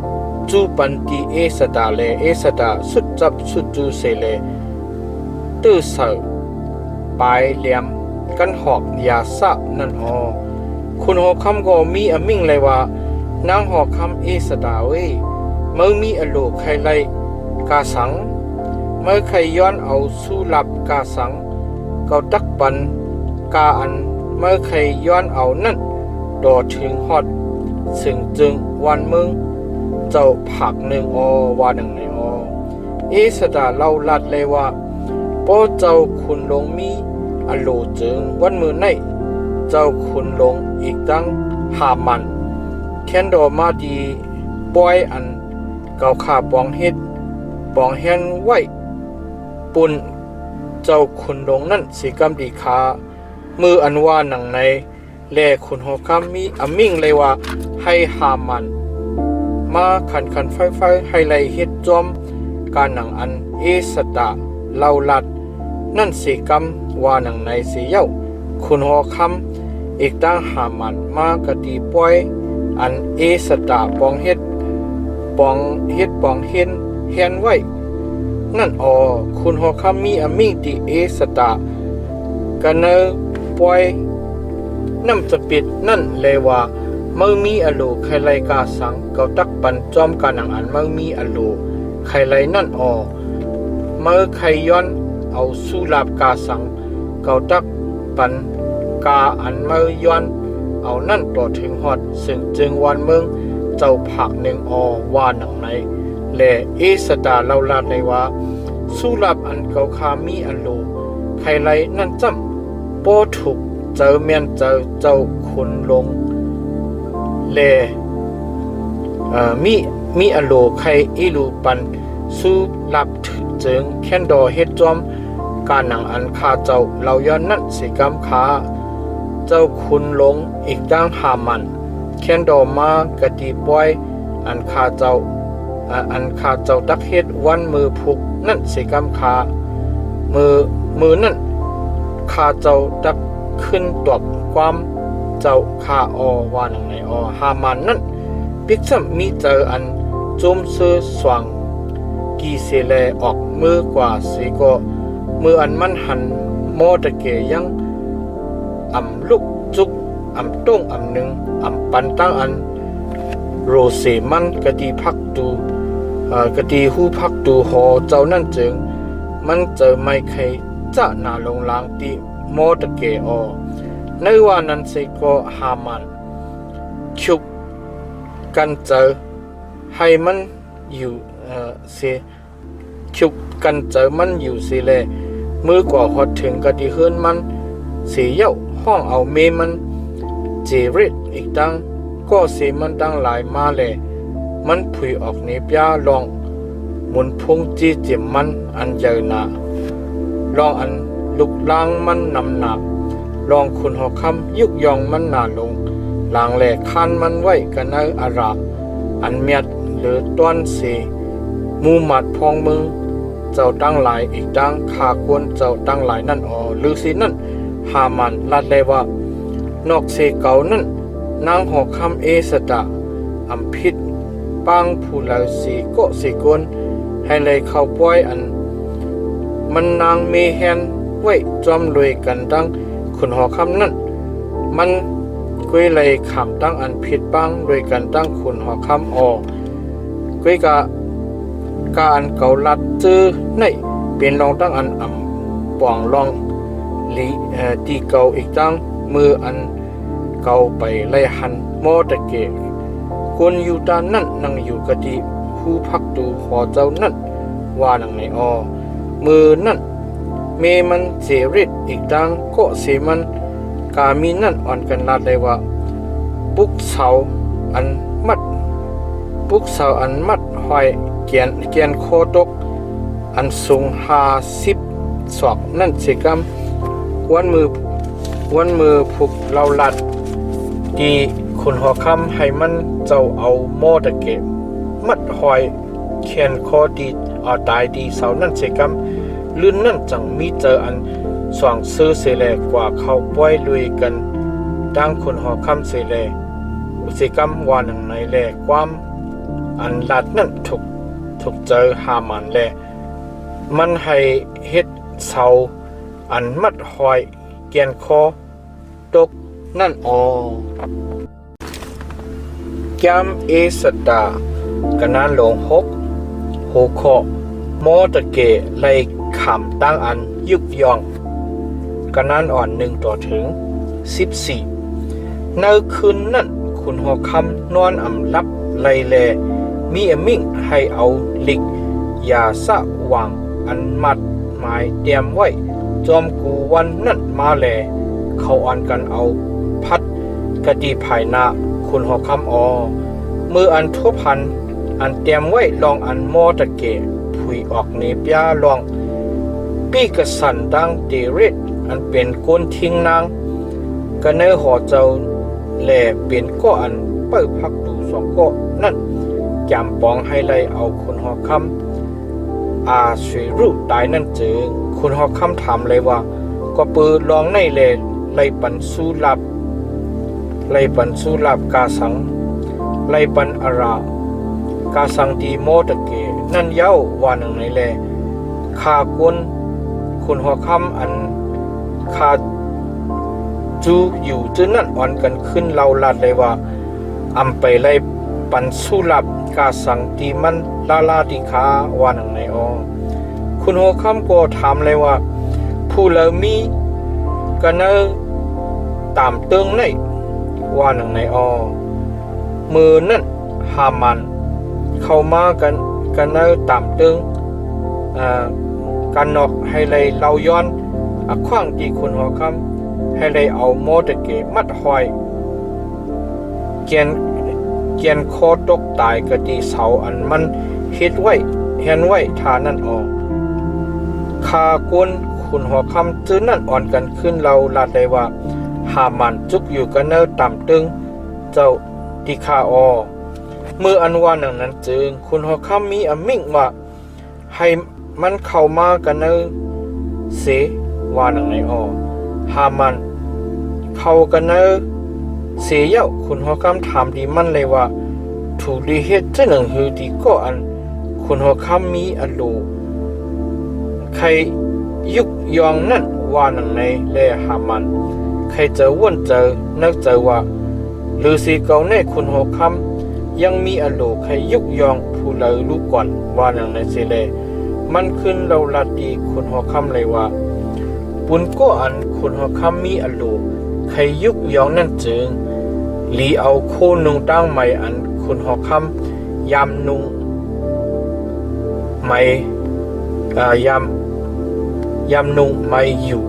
จูปันตีเอสตาเลเอสตาสุดจับสุดจูเสเลตื้อเสอปลายเหลี่ยมกันหอกยาสะนั่นคุณหอคำก็มีอมิ่งเลยว่านางหอคำเอสตาเว้เมื่อมีอโลกใครไลกาสังเมื่อใครย้อนเอาสู้หลับกาสังเกาตักปันกาอันเมื่อใครย้อนเอานั่นดอถึงฮอดซึ่งจึงวันมึงเจ้าผักหนึ่งว่าหนึ่งในเอสตาเล่าลัดเลยว่าพอเจ้าคุณลงมีอโลจึงวันมือในเจ้าคุณลงอีกตั้งหามันแค้นดอมาดีปอยอันเก่าขาปองเฮ็ดปองแฮนไว้ปุ่นเจ้าคุณลงนั่นสิกรรมดีคามืออันว่าหนังในแลคุณหอคำมีอมิ่งเลยว่าให้หามันมาขันไฟให้ไลเฮ็ดจอมการหนังอันเอสตะเล่าลัดนั่นสิกรรมว่าหนังในสิเย้าคุณหอคำอีกตั้งหามันมากะตีปอยอันเอสตาปองเฮ็ดปองเฮ็นไว้นั่นคุณหอคำมีอมิ่งตีเอสตากันเนอปอยน้ำจะปิดนั่นเลยว่าเมื่อมีอโลใครไลกาสังเกาตักปันจอมกาหนังอันเมื่อมีอโลใครไลนั่นเมื่อใครย้อนเอาสู้ลาบกาสังเกาตักปันกาอันเมื่อย้อนเอานั่นต่อถึงฮอดซึ่งจึงวันเมืองเจ้าผักหนึ่งว่าหนังในและเอสตาเล่าลาดในว่าสู้ลาบอันเกาคามีอโลใครไลนั่นจำโปถูกเจอเมียนเจ้าคุณลงเลมีอโลใครอีลูปันสู้ลับจึงแค้นดอเฮ็ดจอมการหนังอันคาเจ้าเราย้อนนั่นสิกรรมคาเจ้าคุณลงอีกตั้งหามันแค้นดอมากะตีปอยอันคาเจ้าตักเฮ็ดวันมือพุกนั่นสิกรรมคามือนั่นคาเจ้าตักขึ้นตวกความเจ้าคาว่าหนังในหามันนั่นปิกซ้ำมีเจออันจุมซื้อสว่างกีเสเลออกมือกว่าสีก็มืออันมันหันโมตะเกยังลุกจุกต้งหนึ่งปันตั้งอันโรเซมันกะดีพักดูกะดีหูพักดูหอเจ้านั่นจึงมันเจอไม่เคยจะนาลงลางตีโมตะเกในวันนั้นสิก็หามันชุกกันเจอให้มันอยู่เสียชุกกันเจอมันอยู่สิเลยมือกว่าหดถึงกะดีเฮือนมันเสียเย้าห้องเอาเมมันเจริตอีกตั้งก็เสียมันตั้งหลายมาเลยมันผุยออกเนปยาลองหมุนพงจีเจียมมันอันเยอะนาลองอันลุกล้างมันนำหนักลองคุณหอคำยุกยองมันหนาลงลางแหลกคันมันไว้กันในอาราอันเมียด รือต้วนเสมูมัดพองมึงเจ้าตั้งหลายอีกดังขากวนเจ้าตั้งหลายนั่นหรือสินั่นหามันลัดเลยว่านอกเสเก่านั่นนางหอกคำสตะอัมพิษปังผู้เหล่าสีโกสีกวนให้เลยเข้าป้อยอันมันนางเมแฮนไว้จอมรวยกันดังขุนหอคำนั่นมันกุยเลยขำตั้งอันผิดปังรวยกันตั้งขุนหอคำกุยการเก่าลัดจื้อในเป็นรองตั้งอันป่องรองลีตีเก่าอีกตั้งมืออันเก่าไปไล่หันโมตะเกะคนอยู่ด้านนั่นนั่งอยู่กะดีผู้พักดูขอเจ้านั่นว่านังในมือนั่นเมมันเสริดอีกดังก็เสมันกามีนั่นอ่อนกันลาดเลยว่าปุกเสาอันมัดหอยเกียนโคตกอันสูง50 ศอกนั่นสิกรรมวันมือผูกเราลัดดีคุณหอคำให้มันเจ้าเอาโมตะเก็บมัดหอยเขียนคอดีตายดีเสานั่นสิกรรมลื่นนั่นจังมีเจออันสว่างซื้อเสแลกว่าเขาป้อยลุยกันดังคุณหอคำเสแลสิกรรมวานังในแลความอันลัดนั่นถูกเจอหามันแลมันให้เฮ็ดเสาอันมัดหอยเกียนคอตกนั่นแกมสตากะนานหลง6หัวข้อโมตะเกะไล่ขำตั้งอันยุกยองกะนานอ่อน1 ต่อถึง 14ในคืนนั้นคุณหอคำนอนลับไล่แลมีมิ่งให้เอาหลิกยาสะวางอันมัดหมายเตรียมไว้จอมกูวันนั่นมาแลเขาอ่อนกันเอาพัดกะดีภายหน้าคุณหอคำมืออันทั่วพันอันเตรียมไว้ลองอันโมตะเกะผุยออกเนปยาลองปีกระสันดังเตเรศอันเป็นก้นทิ้งนางกะเนอหอเจ้าแหล่เป็นก้ออันเปิดพักดู2 ก้อนั่นจำปองให้ไลเอาคุณหอคำสวยรูปตายนั่นจึงคุณหอคำถามเลยว่าก็ปืนลองในแหล่ไลปันสู้ลับกาสังไลปันอารากาสังดีโมตะเกนั่นเย้าวานังในแลคากวนคุณหอคำอันคาจูอยู่จื้อนั่นอ่อนกันขึ้นเราลัดเลยว่าไปไลปันสู้ลับกาสังดีมันลาดิคาวานังในคุณหอคำก็ถามเลยว่าผู้เลมีกันเนอตามเติงในว่าหนังในมือนั่นหามันเข้ามากันเนอตามเติงกันนอกให้เลยเราย้อนขว้างที่คุณหอคำให้เลยเอาโมตะเกมัดหอยเกียนคอตกตายกะดีเสาอันมันเฮ็ดไว้ทานั่นคากวนคุณหอคำจื้อนั่นอ่อนกันขึ้นเราลาดเลยว่าหามันจุกอยู่กันเนอต่ำตึงเจ้าดิคามืออันว่านั้นจึงคุณหอคำมีมิ่งว่าให้มันเข้ามากันเนอเสว่านังในหามันเข้ากันเนอเสียเย้าคุณหอคำถามดีมันเลยว่าถูกดีเฮ็ดจะหนึ่งฮือดีก็อันคุณหอคำมีอันโลใครยุกยองนั่นว่านังในแลหามันใครเจอว่นเจอนึกเจอว่าฤาษีเก่าในคุณหอคำยังมีอันโลใครยุกยองผู้เลอลูกก่อนว่านังในเสเลมันขึ้นเราลาดีคุณหอคำเลยว่าปุนก็อันคุณหอคำมีอันโลใครยุกยองนั่นจึงหลีเอาโคนุงตั้งใหม่อันคุณหอคำยำนุงใหม่ยำนุงไม่อยู่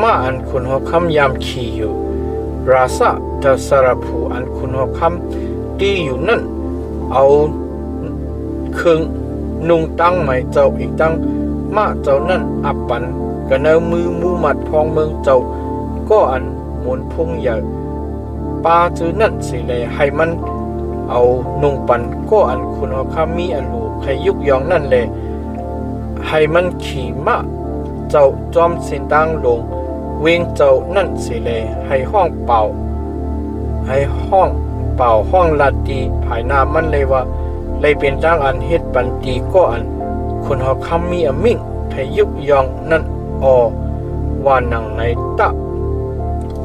มาอันคุณหอคำยำขี่อยู่ราซาจะสารผูอันคุณหอคำดีอยู่นั่นเอาเครื่องนุงตั้งใหม่เจ้าอีกตั้งมาเจ้านั่นอับปันกันเนมือมูมัดพองเมืองเจ้าก็อันหมุนพุ่งใหญ่ปาจื้อนั่นสิเลยให้มัน เอานุ่งปันก็อันคุณหอคำมีอันลูให้ยุกยองนั่นเลยให้มันขี่มาเจ้าจอมเส้นตังลงเวงเจ้านั่นสิเลยให้ห้องเป่าให้ห้องเป่าห้องลาตีภายหน้ามันเลยว่าเลยเป็นตั้งอันเฮ็ดปันตีก็อันคุณหอคำมีอมิ่งให้ยุกยองนั่นออว่านังในตะ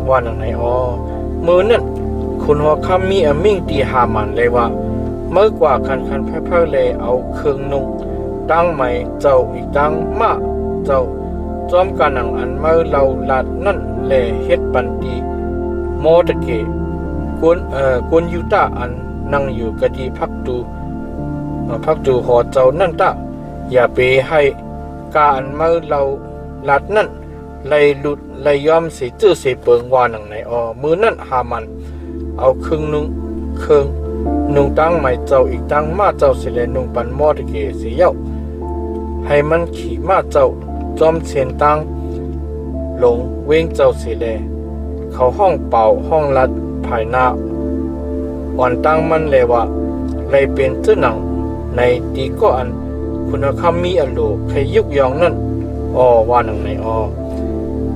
ว่านังในออมือนั่นคุณหอคำมีอมิ่งตีหามันเลยว่าเมื่อกว่าคันเพ่อเลยเอาเครื่องนุ่งตั้งใหม่เจ้าอีกตั้งมาเจ้าจอมกันหนังอันเมื่อเราลาดนั่นแลเฮ็ดปันตีโมตะเกกุนยูตาอันนั่งอยู่กะดีพักดูหอเจ้านั่นตะอย่าไปให้กาอันเมื่อเราลาดนั่นไล่หลุดไล่ยอมสิจื้อสิเปิงวานังไหนออมือนั่นหามันเอาเครื่องนุ่งตั้งใหม่เจ้าอีกตั้งมาเจ้าสิเลนุ่งปันโมตะเกสิเย้าให้มันขี่มาเจ้าจอมเสียนตังหลงเว้งเจ้าสิเลเขาห้องเป่าห้องลัดภายหน้าอ่อนตั้งมันเลยว่าเลยเป็นเจ้าหนังในตีก็อันคุณคำมีอันโลใครยุกยองนั่นอว่าหนังใน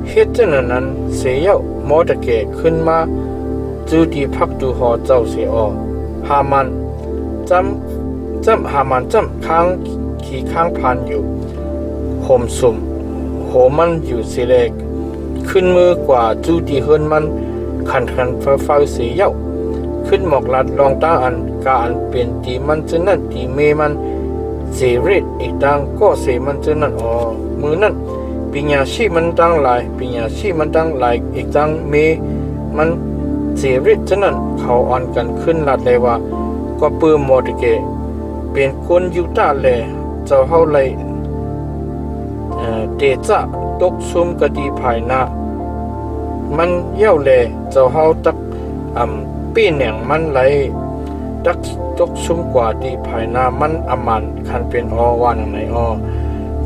เฮ็ดเจ้านั้นเสียเย้ามอตะเกขึ้นมาจูดีพักดูหอเจ้าเสียหามันจำหามันจำค้างขี่ข้างพันอยู่ห่มสุ่มโหมันอยู่สิเล็กขึ้นมือกว่าจูดีเฮินมันขันเฝ้าเสียเย้าขึ้นหมอกลัดลองตั้งอันกาอันเปลี่ยนตีมันจะนั่นตีเมมันเสริดอีกดังก็เสมันจะนั่นมือนั่นปิญญาชีมันตั้งหลายปิญญาชีมันตั้งหลายอีกดังเมมันเสริดจะนั่นเขาอ่อนกันขึ้นลัดเลยว่าก็ปื้มโมตะเกเป็นคนยูตาแลเจ้าเฮาเลยเตจะตกซุ่มกะดีภายหน้ามันเย้าแลเจ้าเฮาตักปีแหน่งมันไหลตักตกซุ่มกว่าดีภายหน้ามันอมันคันเป็นวานังไหน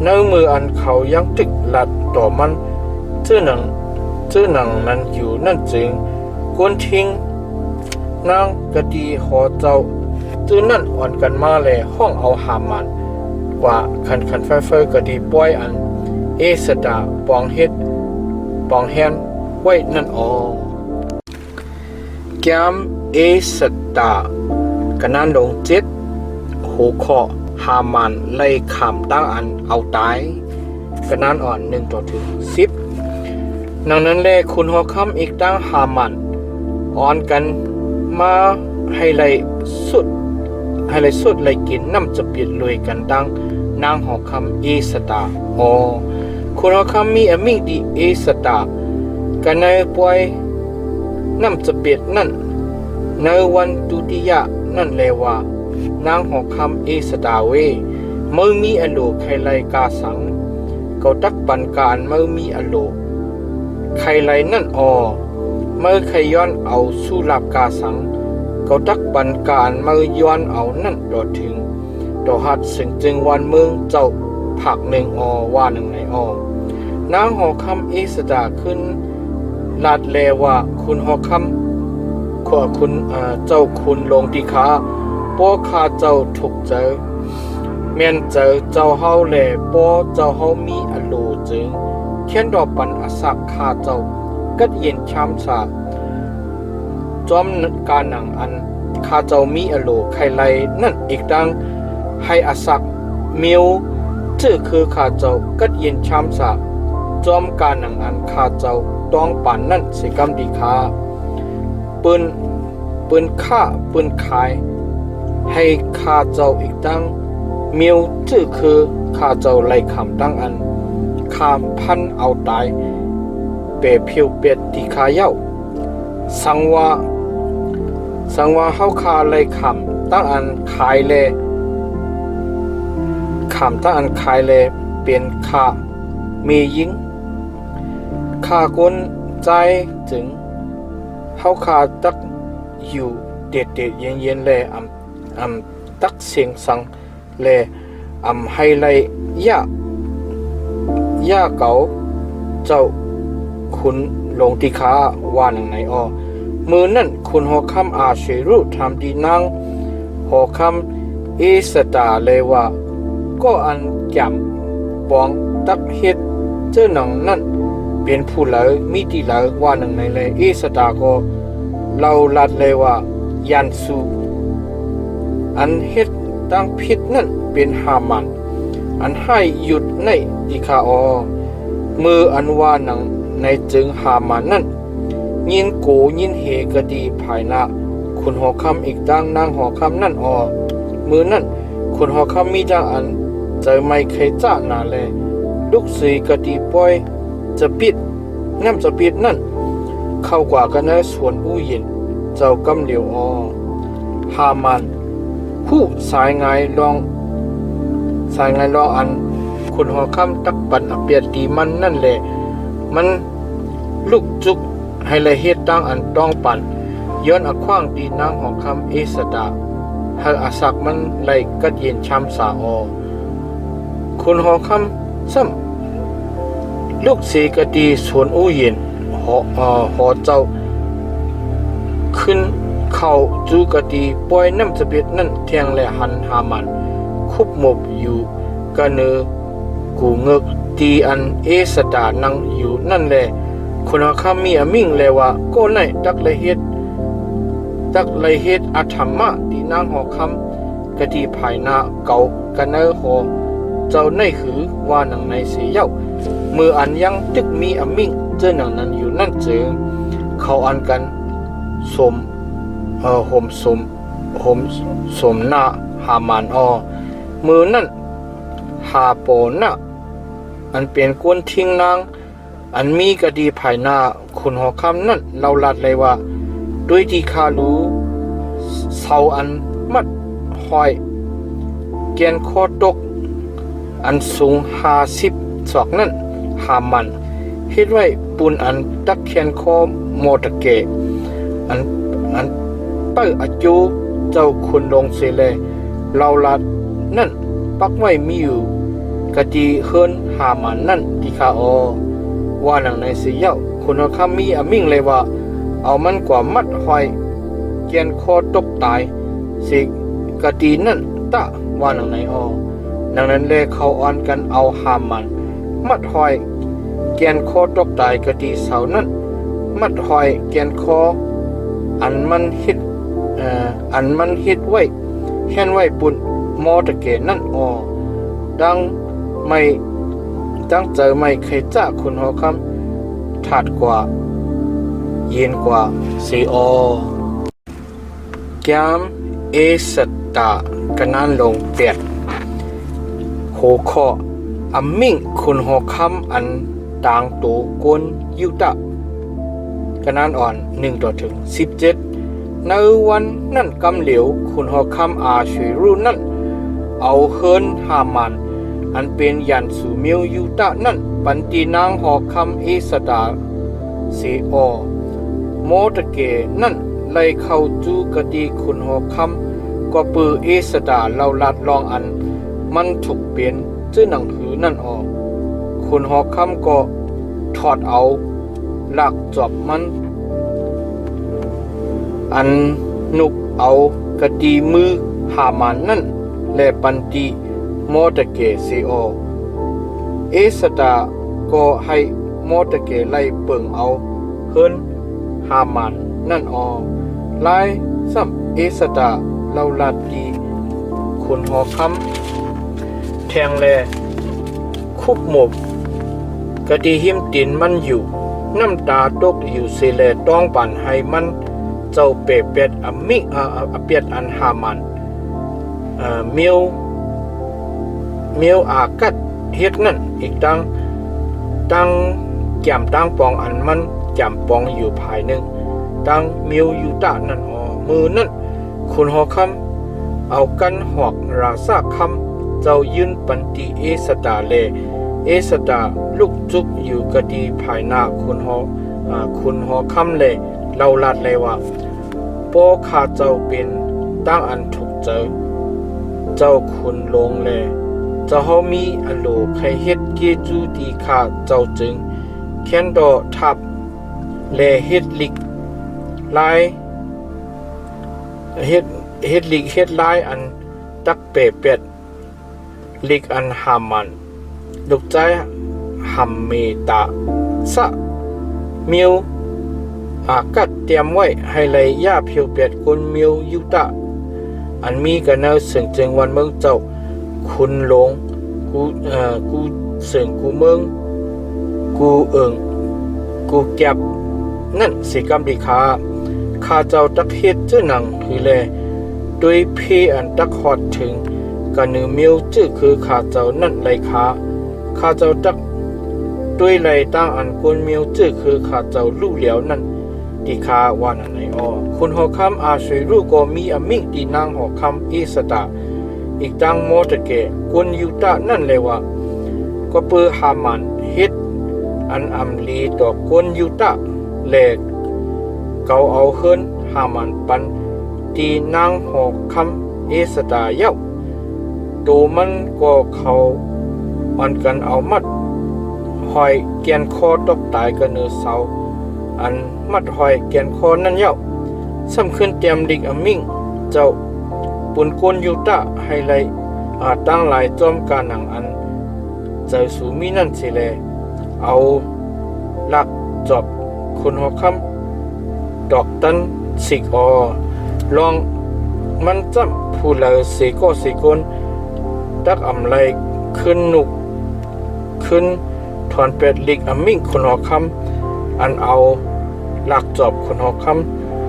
เนื้อมืออันเขายังตึกหลัดต่อมันเจ้าหนังนั้นอยู่นั่นจึงกวนทิ้งนางกะดีหอเจ้าเจ้านั่นอ่อนกันมาแลห้องเอาหามันกว่าคันไฟก็ดีป้อยอันสดาปองเฮ็ดปองแฮนไว้นั่นแกมสดากันนั้นลง7หูคอหามันไล่ขามตั้งอันเอาตายกันนั้นอ่อน1ต่อถึง10นั้นแลคุณหอคำอีกตั้งหามันอ่อนกันมาให้ไล่สุดไล่กินน้ำจะเปลี่ยนเลยกันดังนางหอคำสตาคุณหอคำมีอมิ่งดีสตากันในป่วยน้ำจะเปลี่ยนนั่นในวันตุติยะนั่นเลยว่านางหอคำสตาเวเมื่อมีอโลใครไล่กาสังเขาตักปันการเมื่อมีอโลใครไล่นั่นเมื่อใครย้อนเอาสู้ลาบกาสังเขาตักปันการเมื่อย้อนเอานั่นดอถึงดอหัดสึงจึงวันเมืองเจ้าผักหนึ่งว่าหนึ่งในนางหอคำสตาขึ้นลาดแลว่าคุณหอคำขอคุณเจ้าคุณลงที่ขาป้อขาเจ้าถูกเจอเมียนเจอเจ้าเฮาแลป้อเจ้าเฮามีอโลจึงเขียนดอกปันอสักขาเจ้ากัดเย็นช้ำสาจอมการหนังอันข้าเจ้ามีอโลไข่ไลนั่นอีกดังให้อสักมิวชื่อคือข้าเจ้ากัดเย็นช้ำสาจอมการหนังอันข้าเจ้าต้องปั่นนั่นสิกรรมดีขาปืนฆ่าปืนขายให้ข้าเจ้าอีกดังมิวชื่อคือข้าเจ้าไล่คำตั้งอันข้าพันเอาตายเปรผิวเป็ดที่ขาเย้าสังว่าเฮาคาไล่คำตั้งอันขายเลคำตั้งอันขายเลเป็นข้ามียิงข้ากนใจถึงเฮาคาตักอยู่เด็ดเย็นๆแลตักเสียงสังแลให้ไล่ย่าเก่าเจ้าคุณลงที่ขาว่าหนังไหนมือนั่นคุณหอคำอาเชรุทำดีนาง หอคำเอสตาเลยว่าก็อันจำปองตักเฮ็ดเจ้าหนังนั่นเป็นผู้เหลอมีที่เหลอว่าหนึ่งในเลยเอสตาก็เราลัดเลยว่ายันสูอันเฮ็ดตั้งพิษนั่นเป็นหามันอันให้หยุดในดิคาอมืออันว่าหนังในจึงหามันนั่นยินโกยินเฮกะดีภายหน้าคุณหอคำอีกตั้งนางหอคำนั่นมือนั่นคุณหอคำมีจังอันเจอไม่เคยจ้านาแลลูกสีกะดีปล่อยจะปิดน้ำจะปิดนั่นเข้ากว่ากันในส่วนอู้ยินเจ้ากำเหลียวหามันผู้สายไงลองอันคุณหอคำตักปันอเปียดีมันนั่นแหละมันลูกจุกให้ละเฮ็ดตั้งอันต้องปันย้อนอขว้างดีนางหอคำเอสดาให้อาศักมันไหลกัดเย็นช้ำสาคุณหอคำซ้ำลูกสีกะดีสวนอู้เย็นหอเจ้าขึ้นเข้าจูกะดีปล่อยน้ำจะเบ็ดนั่นเทียงและหันหามันคุบหมบอยู่กะเนอกูเงกตีอันเอสดานังอยู่นั่นแหละคนหาคำมีอมิ่งเลยว่าก็ไหนตักเลยเฮ็ดอาธรรมะที่นางหอคำกะดีภายหน้าเก่ากันเนอหอเจ้าในหือว่าหนังในเสียเย้ามืออันยังตึกมีอมิ่งเจอหนังนั้นอยู่นั่นเจอเขาอันกันสมห่มสมหน้าหามันมือนั่นหาโปนะอันเป็นกวนทิ้งนางอันมีกะดีภายหน้าคุณหอคำนั่นเราลัดเลยว่าด้วยที่ข้ารู้เสาอันมัดหอยเกียนคอตกอันสูง50 ศอกนั่นหามันเฮ็ดไว้ปูนอันตักเขียนคอโมตะเกอันเปิ้อจูเจ้าคุณลงเสเลเราลัดนั่นปักไว้มีอยู่กะดีเฮิรนหามันนั่นที่ข้าว่าหนังในเสียเย้าคุณหอคำมีอมิ่งเลยว่าเอามันกว่ามัดหอยเกียนคอตกตายสิกะดีนั่นตะว่าหนังในดังนั้นเลยเขาอ่อนกันเอาหามมันมัดหอยเกียนคอตกตายกะดีเสานั่นมัดหอยเกียนคออันมันฮิดไว้แห่นไว้ปุ่นมอตะเกนั่นดังไม่ตั้งเจอไม่เคยจ้าคุณหอคำถาดกว่าเย็นกว่าสีแกมเอสตากันนั้นลงเปียดโหคออัมมิ่งคุณหอคำอันต่างโตกวนยุตะกันนั้นอ่อน1:17ในวันนั่นกำเหลียวคุณหอคำอาช่วยรู้นั่นเอาเฮิรนหามันอันเป็นยันสูเมียวยุตะนั่นปันตีนางหอคำเอสดาเสโมตะเกนั่นไล่เข้าจูกะดีคุณหอคำก็ปือเอสดาเราลัดลองอันมันถูกเปลี่ยนชื่อหนังหือนั่นคุณหอคำก็ถอดเอาหลักจอบมันอันนุกเอากะดีมือหามันนั่นและปันตีโมตะเกซีเอสดาก็ให้โมตะเกไล่เปิงเอาเฮิรนหามันนั่นไล่ซ้ำเอสดาเราลาดีคุณหอคำแทงแลคุบหมบกะดีหิมตินมันอยู่น้ำตาตกอยู่เสแลต้องปั่นให้มันเจ้าเป็ดอมิเปียดอันหามันเมียวอากัดเฮ็ดนั่นอีกตั้งแก้มตั้งปองอันมันจำปองอยู่ภายหนึ่งตั้งเมียวอยู่ตะนั่นมือนั่นคุณหอคำเอากันหอกราซาคำเจ้ายืนปันติเอสตาเอสตาลูกจุกอยู่กะดีภายหน้าคุณหอคำเราลัดเลยว่าโปข้าเจ้าเป็นตั้งอันถูกเจ้าคุณลงเจ้าเฮามีอโลใครเฮ็ดเกจูดีข้าเจ้าจึงแค้นดอทับเฮ็ดลิกลายเฮ็ด เฮ็ดลิกเฮ็ดลายอันตักเปเป็ดลิกอันหามันลูกใจหัมเมตาสะมิวอากัดเตรียมไว้ให้เลยย่าเพียวเป็ดกุนมิวยุตะอันมีกันเนอเสียงจึงวันเมืองเจ้าคุณหลงกูเสียงกูเมืองกูกูเก็บนั่นสิกรรมดีข้าเจ้าตักเฮ็ดชื่อหนังคือแลด้วยเพอันตักฮอดถึงกันนือมิวชื่อคือข้าเจ้านั่นไรข้าเจ้าตักด้วยไรตั้งอันกุนมิวชื่อคือข้าเจ้าลู่เหลียวนั่นดีข้าว่านั่นไหนอ้อคุณหอคำอาศัยรู้ก็มีอมิงดีนางหอคำอิสตาอีกตั้งโมตะเกกุนยุตะนั่นเลยว่าก็เปือหามันเฮ็ดอันอำลีต่อกุนยุตะแลกเกาเอาเฮินหามันปันตีนางหอคำอิสตาเย้าตัวมันก็เขาอันกันเอามัดหอยแกนคอตกตายกันเนือเสาอันมัดหอยแกนคอนั่นเย้าสำคัญเตรียมดิกอมิงเจ้าปุนกุนยุตะให้ไลตั้งหลายจอมการหนังอันเจ้าสูมีนั่นสิแลเอาหลักจอบคุณหอคำดอกตันสิกลองมันจำผู้เลอสีก็สีกนดักอำไลขึ้นนุกขึ้นถอนเป็ดลิกอมิงคุณหอคำอันเอาหลักจอบคุณหอค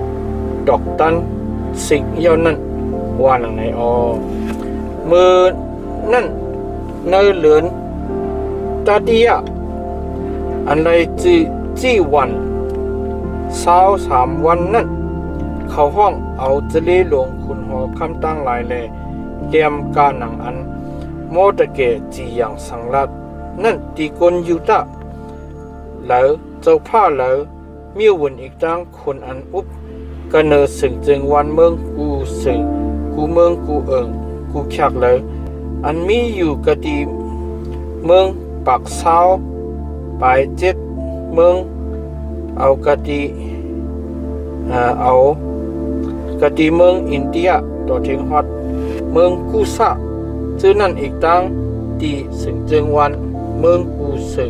ำดอกตันสิกเย่านั่นว่าหนังไหนมือนั่นเนยเหลือนตาดียอันไรจี้วัน23วันนั่นเข้าห้องเอาจะเลหลวงคุณหอคำตั้งหลายแลเตรียมการหนังอันโมตะเกจีอย่างสังลัดนั่นตีกนยุตะแล้วเจ้าผ้าแล้วมีวุ่นอีกตั้งคนอันอุบกันเนอสึงจึงวันเมืองกูสึงกูเมืองกูกูขักเลยอันมีอยู่กะดีเมืองปากเศร้าปลาย7เมืองเอากะดีเอากะดีเมืองอินเดียต่อถึงฮอดเมืองกูซะชื่อนั่นอีกตั้งตีสึงจึงวันเมืองกูสึง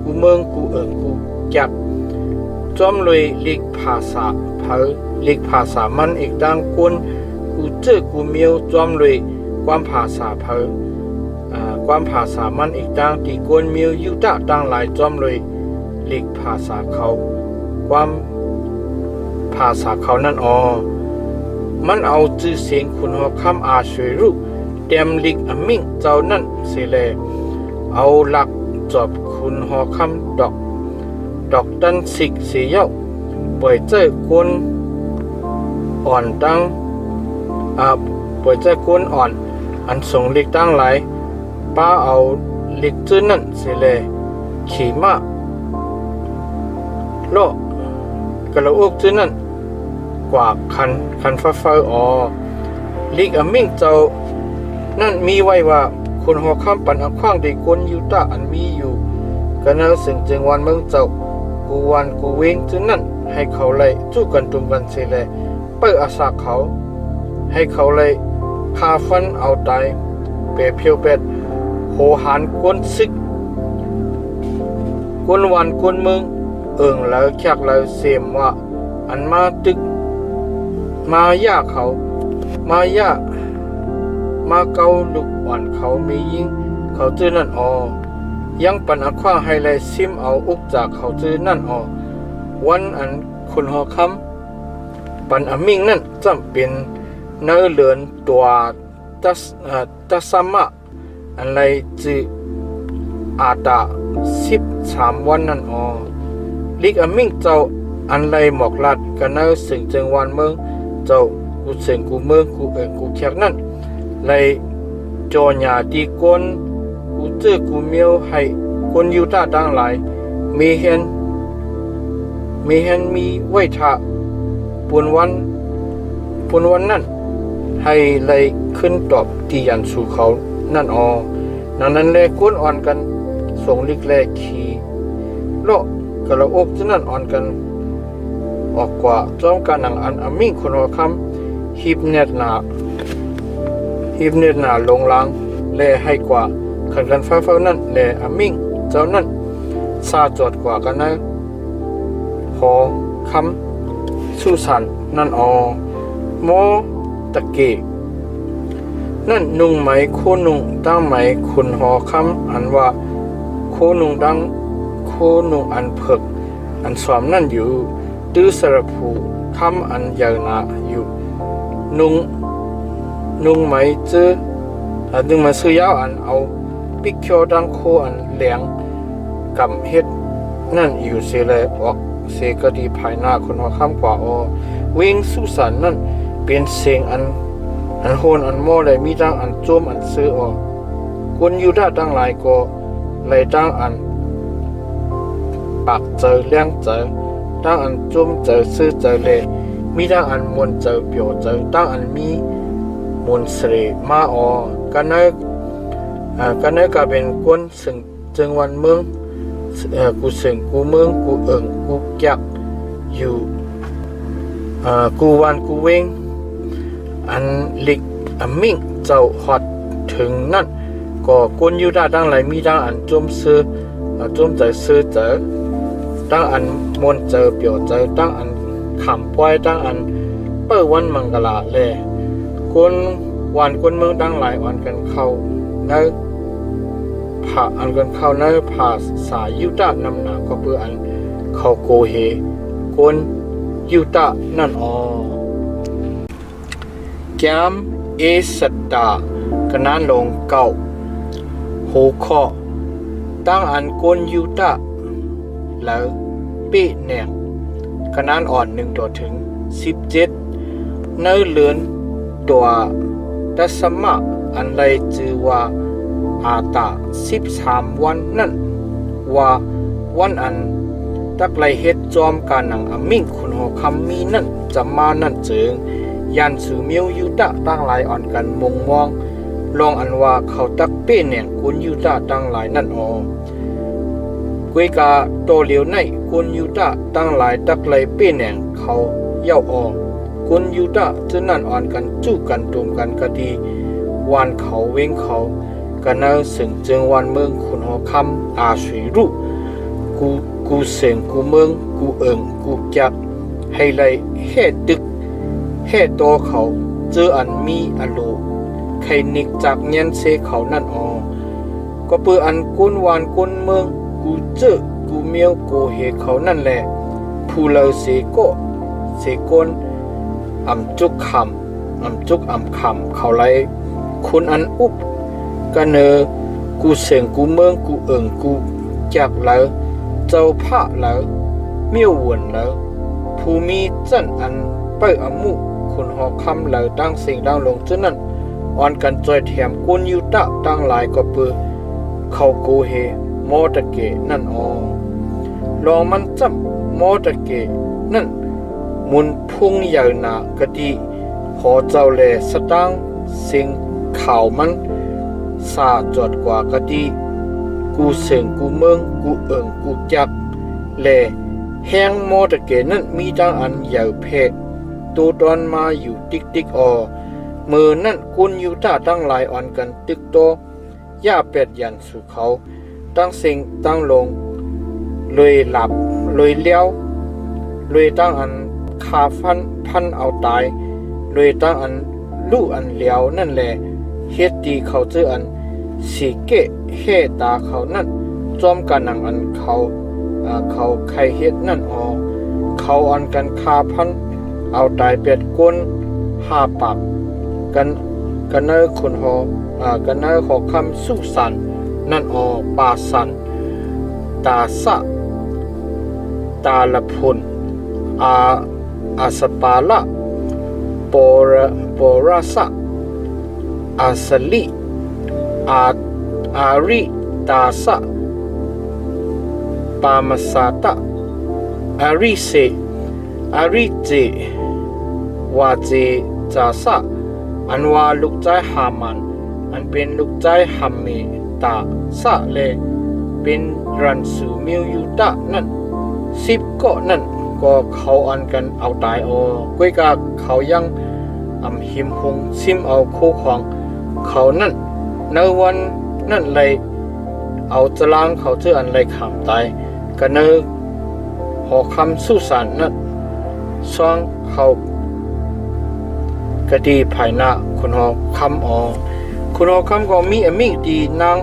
กูเมืองกูกูจักจอมเลยลิกภาษาเผอลิกภาษามันอีกตั้งกุนกูเจอกูเมียวจอมเลยความภาษาเผอความภาษามันอีกตั้งตีกวนเมียวยุตะตั้งหลายจอมเลยลิกภาษาเขาความภาษาเขานั่นมันเอาชื่อเสียงคุณหอคำอาช่วยรู้เตรียมลิกอมิงเจ้านั่นเสแลเอาหลักจอบคุณหอคำดอกตันสิกเสียเย้าปล่อยใจกวนอ่อนตั้งปล่อยใจกวนอ่อนอันส่งลิกตั้งหลายป้าเอาลิกจื้อนั่นเสแลขี่ม้าโลกระอุกจื้อนั่นกว่าคันฟ้าลิกอมิงเจ้านั่นมีไว้ว่าคุณหอคำปันอักขว้างได้กวนยุตะอันมีอยู่กันเนอสึงจึงวันเมืองเจ้ากูวันกูเวงจึงนั่นให้เขาเลยจู้กันตุมกันเสเลยเปิดอาสาเขาให้เขาเลยคาฟันเอาตายเปเพียวเป็ดโหหานกวนซึกกวนวันกวนเมืองแล้วแขกแล้วเสียมว่าอันมาตึกมาย่าเขามาย่ามาเกาลูกอ่อนเขามียิงเขาจื้อนั่นยังปันอักขว้างให้เลยซิมเอาอุกจากเขาจื้อนั่นวันอันคุณหอคำปันอมิงนั่นจำเป็นเนื้อเหลือนตัวตัสมะอันไรจื้ออาตา13วันนั่นลิกอมิงเจ้าอันไรหมอกลัดกันเนื้อสึงจึงวันเมืองเจ้ากูสึงกูเมืองกูกูแขกนั่นเลยโจญาดีกวนกูเจอกูเมียวให้คนยูตาตั้งหลายมีเห็นมีไว้ท่าปวนวันนั่นให้เลยขึ้นตอบตียันสู่เขานั่นนั้นเลยกวนอ่อนกันส่งลิกแลขี่โลกระอกจะนั่นอ่อนกันออกกว่าจอมการหนังอันอมิงคนหอคำ ฮิบเน็ตหนาลงล้างแลให้กว่าขันกันฟ้านั่นแลอามิ่งเจ้านั่นซาจอดกว่ากันนะหอคำสุสันนั่นโมตะเกนั่นนุ่งไหมโคนุ่งตั้งไหมคุณหอคำอันว่าโคนุ่งดังโคนุ่งอันเพิกอันสวมนั่นอยู่ตื้อสระผูคำอันยาวนาอยู่นุ่งไหมจื้อดึงมาซื้อยาวอันเอาปิกเขียวดังโคอันแหลงกำเฮ็ดนั่นอยู่เสเลยออกเสก็ดีภายหน้าคนหอคำกว่าเวงสุสันนั่นเป็นเสียงอันโหนอันโมเลยมีดังอันโจมอันซื้อคนอยู่ด้าตั้งหลายก็เลยตั้งอันปากเจอเลี้ยงเจอตั้งอันโจมเจอซื้อเจอเลยมีดังอันมวนเจอเปียวเจอตั้งอันมีมนสรีมากันเนก็เป็นคนสึงจึงวันเมืองกูสึงกูเมืองกูกูจักอยู่กูวันกูเวงอันลิกมิ่งเจ้าฮอดถึงนั่นก็คนอยู่ด้าดังไหลมีดังอันจมใจซื้อเจอดังอันมนเจอเปียวเจอดังอันขำปล่อยดังอันเปิดวันมังกลาแลคนวันคนเมืองดังหลายอ่อนกันเข้าในผ่าอันกันเข้าในผ่าสายยุตะนำหนาก็เพื่ออันเข้าโกเฮคนยุตะนั่นแกมสัตตากนานลงเก่าโหข้อตั้งอันกนยูตะแล้วปีแหนกกนานอ่อน1 ต่อถึง 17เนื้อเลือนตัวดัสมะอันไรจือว่าอาตา13 วันนั่นว่าวันอันตักไลเฮ็ดจอมการหนังอมิ่งคุณหอคำมีนั่นจะมานั่นเจิงยันสูเมียวยูตะตั้งหลายอ่อนกันมองลองอันว่าเขาตักเป้แหน่งกุนยูตะตั้งหลายนั่นกุยกาโตเหลียวในกุนยูตะตั้งหลายตักไลเป้แหน่งเขาเย้ากุนยูตะจะนั่นอ่อนกันจู้กันตุ่มกันก็ดีวันเขาเว้งเขากันเนสึงจึงวันเมืองคุณหอคำอาสุยรุกูเสียงกูเมืองกูกูจักให้ไลเฮ็ดตึกเฮ็ดโตเขาเจออันมีอโลใครนิกจากเงียนเซเขานั่นก็เปืออันกุนวานกุนเมืองกูเจอกูเมียวกูเฮเขานั่นแหละผู้เลเสกนอำจุกคำเขาไลคุณอันอุบกันกูเสียงกูเมืองกูกูจักแล้วเจ้าพระแล้วเมียววนแล้วผู้มีจันอันเปิดอมุคุณหอคำแล้วตั้งสิ่งดังลงจนนั้นอ่อนกันจอยแถมกุนยูตะตั้งหลายก็เปือเขาโกเฮโมตะเกนั่นลองมันจำโมตะเกนั่นมุนพุ่งใหญ่หนากะดีขอเจ้าแลสตังสิ่งข่าวมันสาจอดกว่ากะดีกูเสียงกูเมืองกูกูจักแลแห้งโมตะเกนั่นมีดังอันใหญ่เพะตัวดอนมาอยู่ติ๊กมือนั่นกุนยูตาตั้งหลายอ่อนกันตึกโตย่าเป็ดยันสู่เขาตั้งสิ่งตั้งลงเลยหลับเลยเลี้ยวเลยตั้งอันคาพันเอาตายเลยตั้งอันลู่อันเลี้ยวนั่นแหละเฮ็ดดีเขาเจออันสีเกะเฮตาเขานั่นจอมกันหนังอันเขาใครเฮ็ดนั่นเขาอันกันคาพันเอาตายเป็ดก้น5 ปากกันเนอคนกันเนอขอคำสุสันนั่นปาสันตาสะตาละพุนอาสปาละปราสะอาสลิอาริตาสะปามสาตะอาริเจวาเจจาสะอันว่าลูกใจหามันอันเป็นลูกใจหามเมตาสะเลเป็นรันสูมิวยูตะนั่น10 ก็นั่นก็เขาอันกันเอาตายกวยกาเขายัง หิมคงซิมเอาคู่ของเขานั่นในวันนั่นเลยเอาจลางเขาเจออันเลยขำตายกันเนอหอคำสุสานนั่นสร้างเขากะดีภายหน้าคุณหอคำคุณหอคำก็มีดีนาง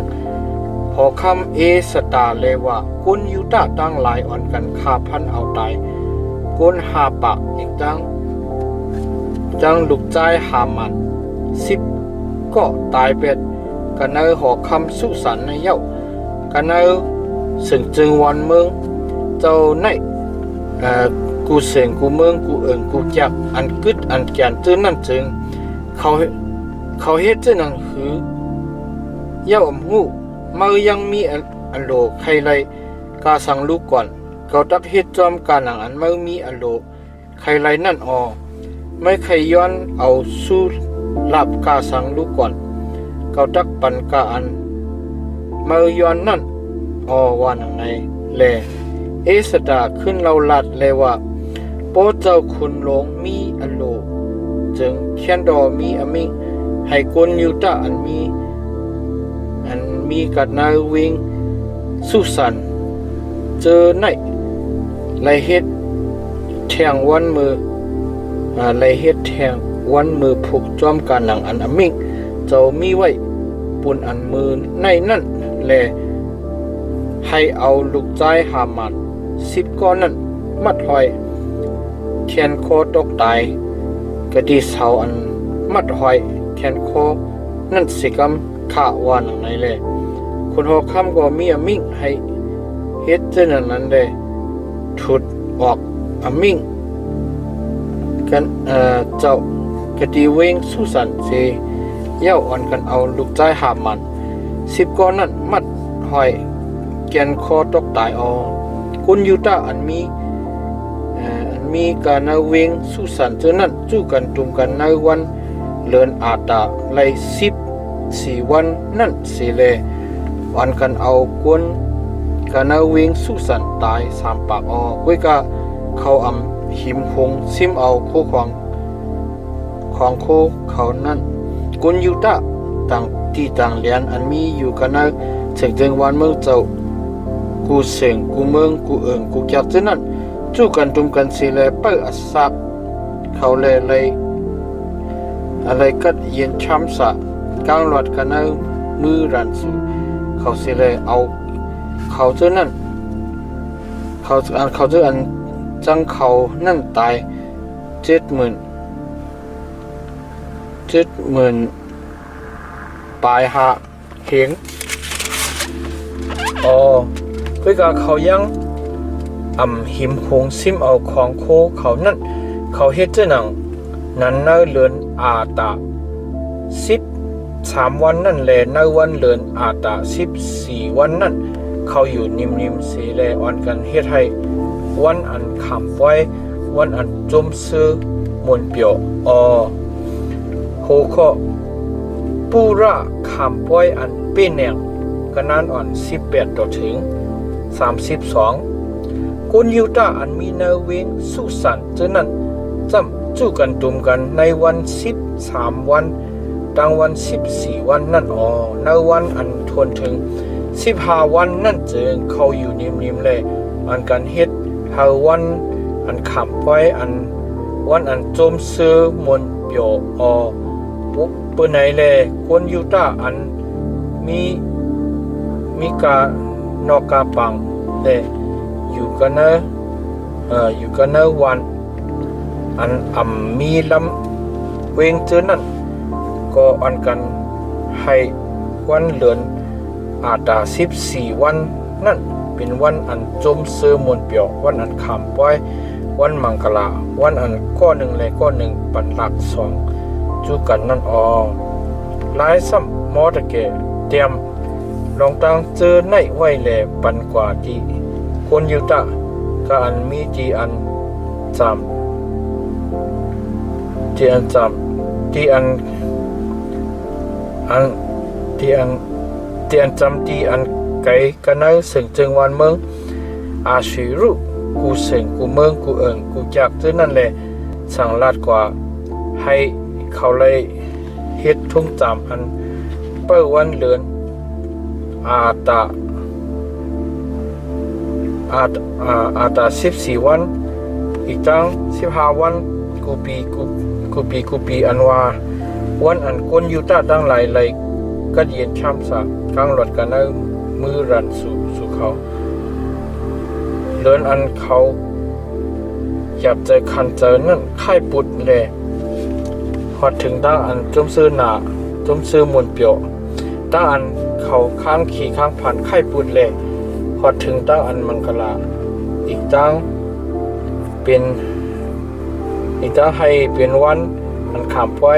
หอคำสตาเลยว่ากุนยูตาตั้งหลายอ่อนกันฆ่าพันเอาตายกุนหาปากอีกจังลูกใจหามัน10ก็ตายเป็ดกันเนอหอคำสุสานในเย้ากันเนอสึงจึงวันเมืองเจ้าในกูเสียงกูเมืองกูกูจักอันกึดอันแกนจื้อนั่นจึงเขาเฮ็ดจื้อนั่นคือเย้าหูมายังมีอันโลใครไรกาสั่งลูกก่อนเขาตักเฮ็ดจอมการหนังอันมามีอันโลใครไรนั่นไม่ใครย้อนเอาสู้ลับกาสั่งลูกก่อนเขาตักปันกาอันมาย้อนนั่นว่าหนังในแลสตาขึ้นเราลัดเลยว่าโปเจ้าคุณหลงมีอันโลจึงเขียนดอมีอมิงให้คนยูตาอันมีกัดนาวิงสุสันเจอในไลเฮ็ดแทงวันมือไลเฮ็ดแทงวันมือผูกจอมการหลังอันอมิงเจ้ามีไว้ปุ่นอันมือในนั่นแลให้เอาลูกใจหามัน10ก้อนนั่นมัดหอยแขนคอตกตายกะดีเสาอันมัดหอยแขนคอนั่นสิกำขาว่าหนังไหนเลยคุณหอคำก็มีอมิงให้เฮ็ดเจนนั้นเลยถุดออกอมิงกันเจ้ากะดีเวงสุสันเสเย้าอ่อนกันเอาลูกใจหามัน10ก้อนนั่นมัดหอยแกนคอตกตายคุณยูตาอันมีการนาเวงสุสันเจนั้นจู้กันตุมกันในวันเลือนอาตาไล14วันนั่นสิเลวันกันเอากวนการนาเวงสุสันตาย3ปากไว้กะเขาหิมหงซิมเอาคู่ของโคเขานั่นคุณยูตาต่างที่ต่างเลียนอันมีอยู่กันในจึงวันเมืองเจ้ากูเสียงกูเมืองกูกูจักเจนั้นจู้กันตุมกันสิเลยเปิดอัศสักเขาเลยอะไรกัดเย็นช้ำสะกลางหลอดกันเอามือรันสูเขาสิเลยเอาเขาเจนั้นเขาเจอันจังเขานั่นตาย70,000ปลายหาเห็นเพื่อเขายังหิมคงซิมเอาของโคเขานั่นเขาเฮ็ดเจ้าหนังนั้นเนเลือนอาตา13วันนั่นแลในวันเลือนอาตา14วันนั่นเขาอยู่นิ่มๆสีแลอ่อนกันเฮ็ดให้วันอันขำป้อยวันอันจมซื้อมวนเปียวโหข้อปูระขำป้อยอันเป็นแนงกนานอ่อน18ต่อถึง32กุนยูตาอันมีเนเวงสุสันเจนั้นจำจู้กันตุมกันในวัน13วันดังวัน14วันนั่นในวันอันทวนถึง15วันนั่นจึงเขาอยู่นิ่มๆเลยอันกันเฮ็ดเฮาวันอันขำไว้อันวันอันจมซื้อมนเปียวปุ๊บเปิ้นไหนเลยกุนยูตาอันมีกานอกกาปังเลยอยู่กันนะวันอันมีลำเวงเจอนั่นก็อันกันให้วันเลือนอาตา14วันนั่นเป็นวันอันจมเสือมวนเปียววันอันขำป้อยวันมังกลาวันอันก้อนหนึ่งเลยก้อนหนึ่งปันหลัก2จูกันนั่นหลายซ้ำมอตะเกเตรียมลองตั้งเจอในไว้แลปันกว่าที่คนยูตาก็อันมีที่อันจำที่อันไกกันในสึงจึงวันเมืองอาชีรุกูเสียงกูเมืองกูกูจักเจอนั่นแหละสั่งลาดกว่าให้ เขาเลยเฮ็ดทุ่งจามอันเปิ้วันเลือนอาตา14วันอีกตั้ง15วันกูปีอันว่าวันอันคนอยู่ตาตั้งหลายเลยก็เย็นช่ำสะกลางหลดกันเอามือรันสู่เขาเลือนอันเขาอยากเจอคันเจอนั่นไข้ปุดเลยพอถึงตั้งอันจมซื้อหนาจมซื้อมวนเปียวตั้งอันเขาข้างขี่ข้างผ่านไข้ปุดเลยพอถึงตั้งอันมังกรลาอีกตั้งเป็นอีกตั้งให้เป็นวันอันขามไว้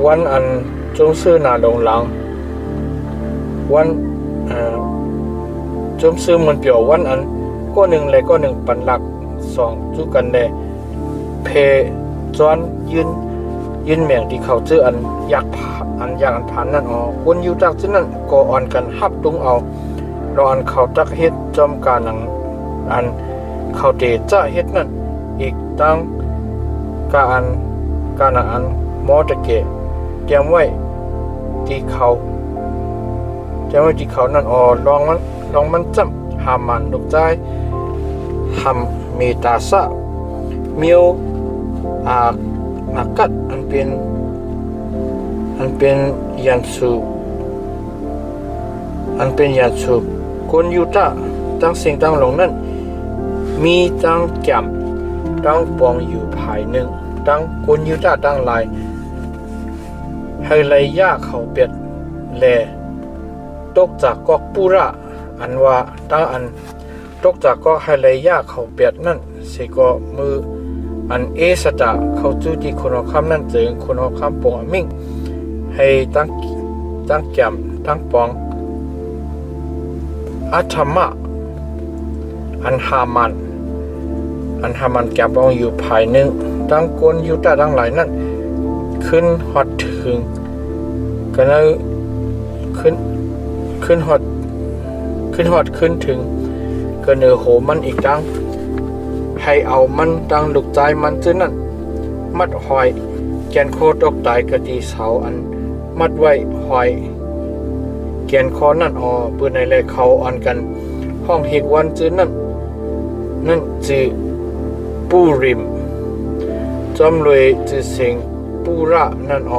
วันอันจมซื้อหนาลงหลังวันจมซื้อมวนเปียววันอันก็หนึ่งเลยก็หนึ่งปันหลักสองจุกันเลยเพจอนยืนแม่งที่เขาเจออันอยากผ่านนั่นอ๋อคนอยู่จากที่นั่นก็อ่อนกันฮับตุงเอารออันเขาตักเฮ็ดจอมการหนังอันเขาเตจะเฮ็ดนั่นอีกตั้งการอันมอตะเกะเตรียมไว้ที่เขานั่นอ๋อลองมันจำหามันดอกใจทำมีตาสะมิวนักกัดอันเป็นยันสูคนอยู่ตาตั้งสิ่งตั้งลงนั้นมีตั้งแก้มตั้งปองอยู่ภายหนึ่งตั้งคนอยู่ตาตั้งหลายให้ไหลยาเขาเป็ดแลตกจากกอกปุระอันว่าตั้งอันตกจากก็ให้ไหลยาเขาเป็ดนั่นสิก็มืออันสตาเขาจูที่คนเอาคำนั่นเจอคนเอาคำปองมิ่งให้ตั้งแก้มตั้งปองอัธมะอันหามันแก้มปองอยู่ภายหนึ่งตั้งกลอยู่ตาตั้งหลายนั่นขึ้นฮอดถึงก็เลยขึ้นฮอดขึ้นถึงก็เนื้อโหมันอีกตั้งให้เอามันตั้งลูกใจมันซึ่งนั่นมัดหอยแกนโคตกตายกะดีเสาอันมัดไว้หอยแกนคอนั่นปืนในเลยเขาอ่อนกันห้องเฮกวันซึ่งนั่นจือปูริมจอมเลยจือเสียงปูระนั่นท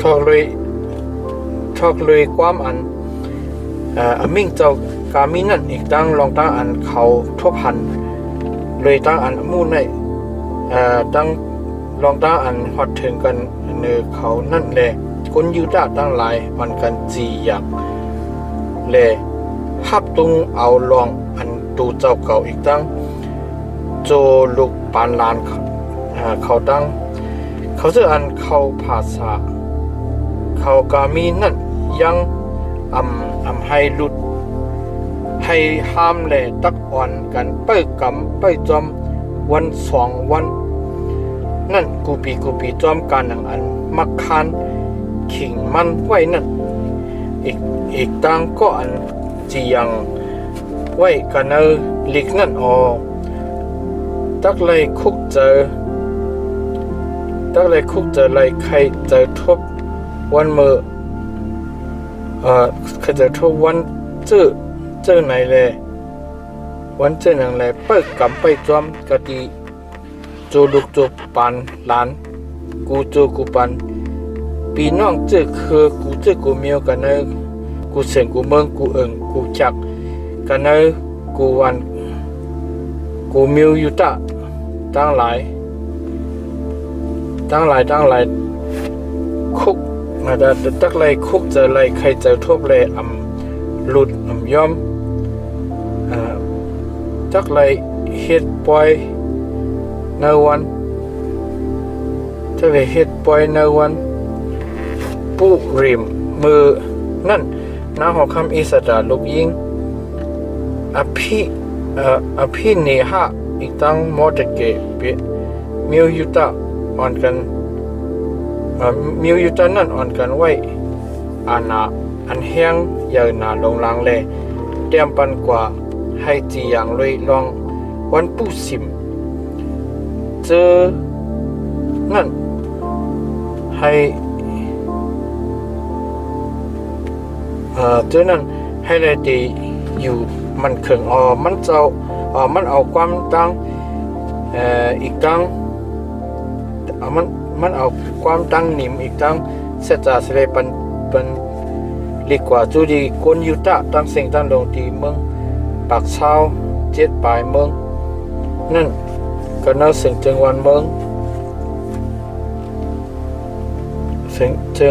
อกเลยความอันมิ่งเจ้ากามินั่นอีกตั้งลองตั้งอันเขาทบหันเลยตั้งอันมู่ในตั้งลองตั้งอันฮอดถึงกันเนื้อเขานั่นแหละคนอยู่ด้าตั้งหลายมันกันจีอย่างแลฮับตุงเอาลองอันตูเจ้าเก่าอีกตั้งโจลูกปานลานเขาตั้งเขาจะอันเขาภาษาเขากามีนั่นยังให้หลุดให้ห้ามแหล่ตักอ่อนกันไปกำไปจอมวัน2 วันนั่นกูปีจอมการหนังอันมักคานขิงมันไว้นั่นอีกต่างก็อันจียังไว้กันเนอลิกนั่นตักเลยคุกเจอเลยใครเจอทบวันมือใครเจอทบวันเจอไหนเลยวันเจอหนังเลยเปิดกำไปจอมกะดีจูลูกจูปันหลานกูจูกูปันปีน้องเจอคือกูเจอกูเมียวกันเนอกูเสียงกูเมืองกูกูจักกันเนอกูวันกูเมียวอยู่ตั้งหลายคุกมาได้ตักเลยคุกเจอเลยใครเจอทบเลยหลุดย่อมตักเลยเฮ็ดปล่อยในวันตักเลยเฮ็ดปล่อยในวันปูริมมือนั่นน้าหอคำอิสระลูกยิงอภิเนหะอีกตั้งมอตะเกะเปมิวยุตะอ่อนกันมิวยุตะนั่นอ่อนกันไว้อันแห้งใหญ่หนาลงลังเลยเตรียมปันกว่าให้จีอย่างเลยลองวันปูสิม เจอนั่นให้เจอนั่นให้ได้ดีอยู่มันเขิงมันเจ้ามันเอาความตั้งอีกตั้งมันเอาความตั้งหนิมอีกตั้งเสียจากสิได้เป็นลีกว่าจูดีคนอยู่ตะตั้งสิ่งตั้งลงที่เมืองปากเช้าเจ็ดปลายเมืองนั่นก็น่าสิ่งจึงวันเมืองสิ่งจึ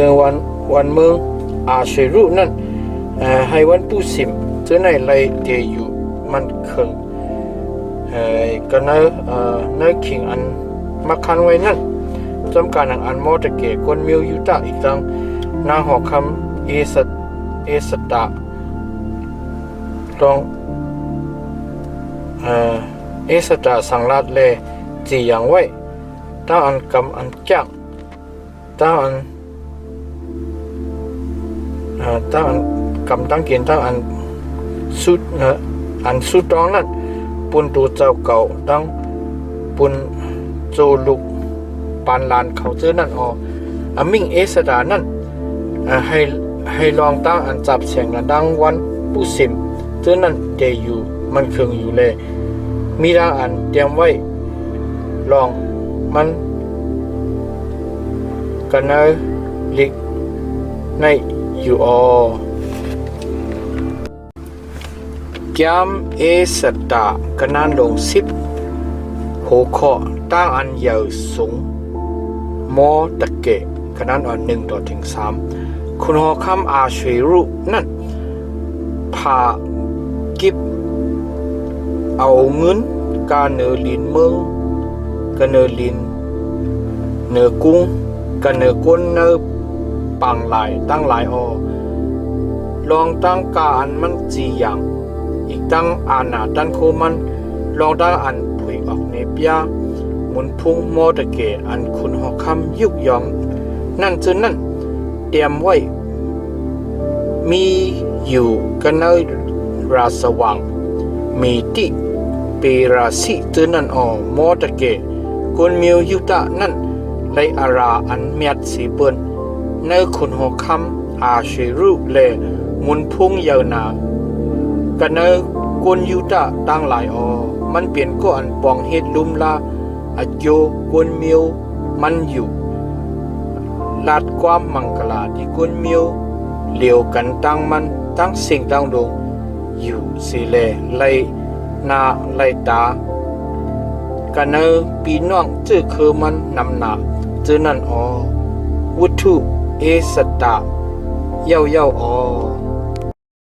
งวันเมืองอาเชรุนั่นให้วันผู้สิมเจอในไรเดียอยู่มันเคิงก็น่าขิงอันมาคันไว้นั่นจำการอันมอตะเกคนมิวยุตะอีกตั้งนาหอคำเอสตะลองเอสตะสังลาดเลจีอย่างไว้ตั้งอันกำอันแก้งตั้งอันกำตั้งเกียนตั้งอันสุดตองนั่นปุนตัวเจ้าเก่าตั้งปุนโจลุกปานลานเขาเจอนั่นมิ่งเอสดานั่นให้ลองตั้งอันจับเสียงระดังวันผู้สิมเจอนั่นเดอยู่มันเคืองอยู่เลยมีดังอันเตรียมไว้ลองมันกันเนลิกในอยู่แกมเอสตากันนั้นลง10หัวข้อตั้งอันยาวสูงมอตะเกะกันนั้น1 ถึง 3คุณหอคำอาช่วยรู้นั่นพากิบเอาเงินกาเนลินเมืองกาเนลินเนกุ้งกาเนก้นเนปังหลายตั้งหลายลองตั้งกาอันมันจีอย่างอีกตั้งอานาดันโคมันลองตั้งอันผุยออกเนปยามุนพุ่งมอตะเกะอันคุณหอคำยุกยองนั่นจนนั่นเตรียมไว้มีอยู่กันในราสว่างมีติเปราสิจนนั่นมอตะเกะคนมิวยุตะนั่นไลอาราอันเมียดสีเปิ้นในคุณหอคำอาชิรุเลมุนพุ่งยาวนากันในคนยุตะตั้งหลายมันเปลี่ยนก็อันปองเฮ็ดลุมลาอโยกวนมิวมันอยู่ลาดความมังกลาที่กวนมิวเหลียวกันตั้งมันตั้งสิ่งตั้งดวงอยู่สิเลไลนาไลตากันเนปีน้องเจอคือมันนำหนาเจอนั่นวุถุเอสตาเย้า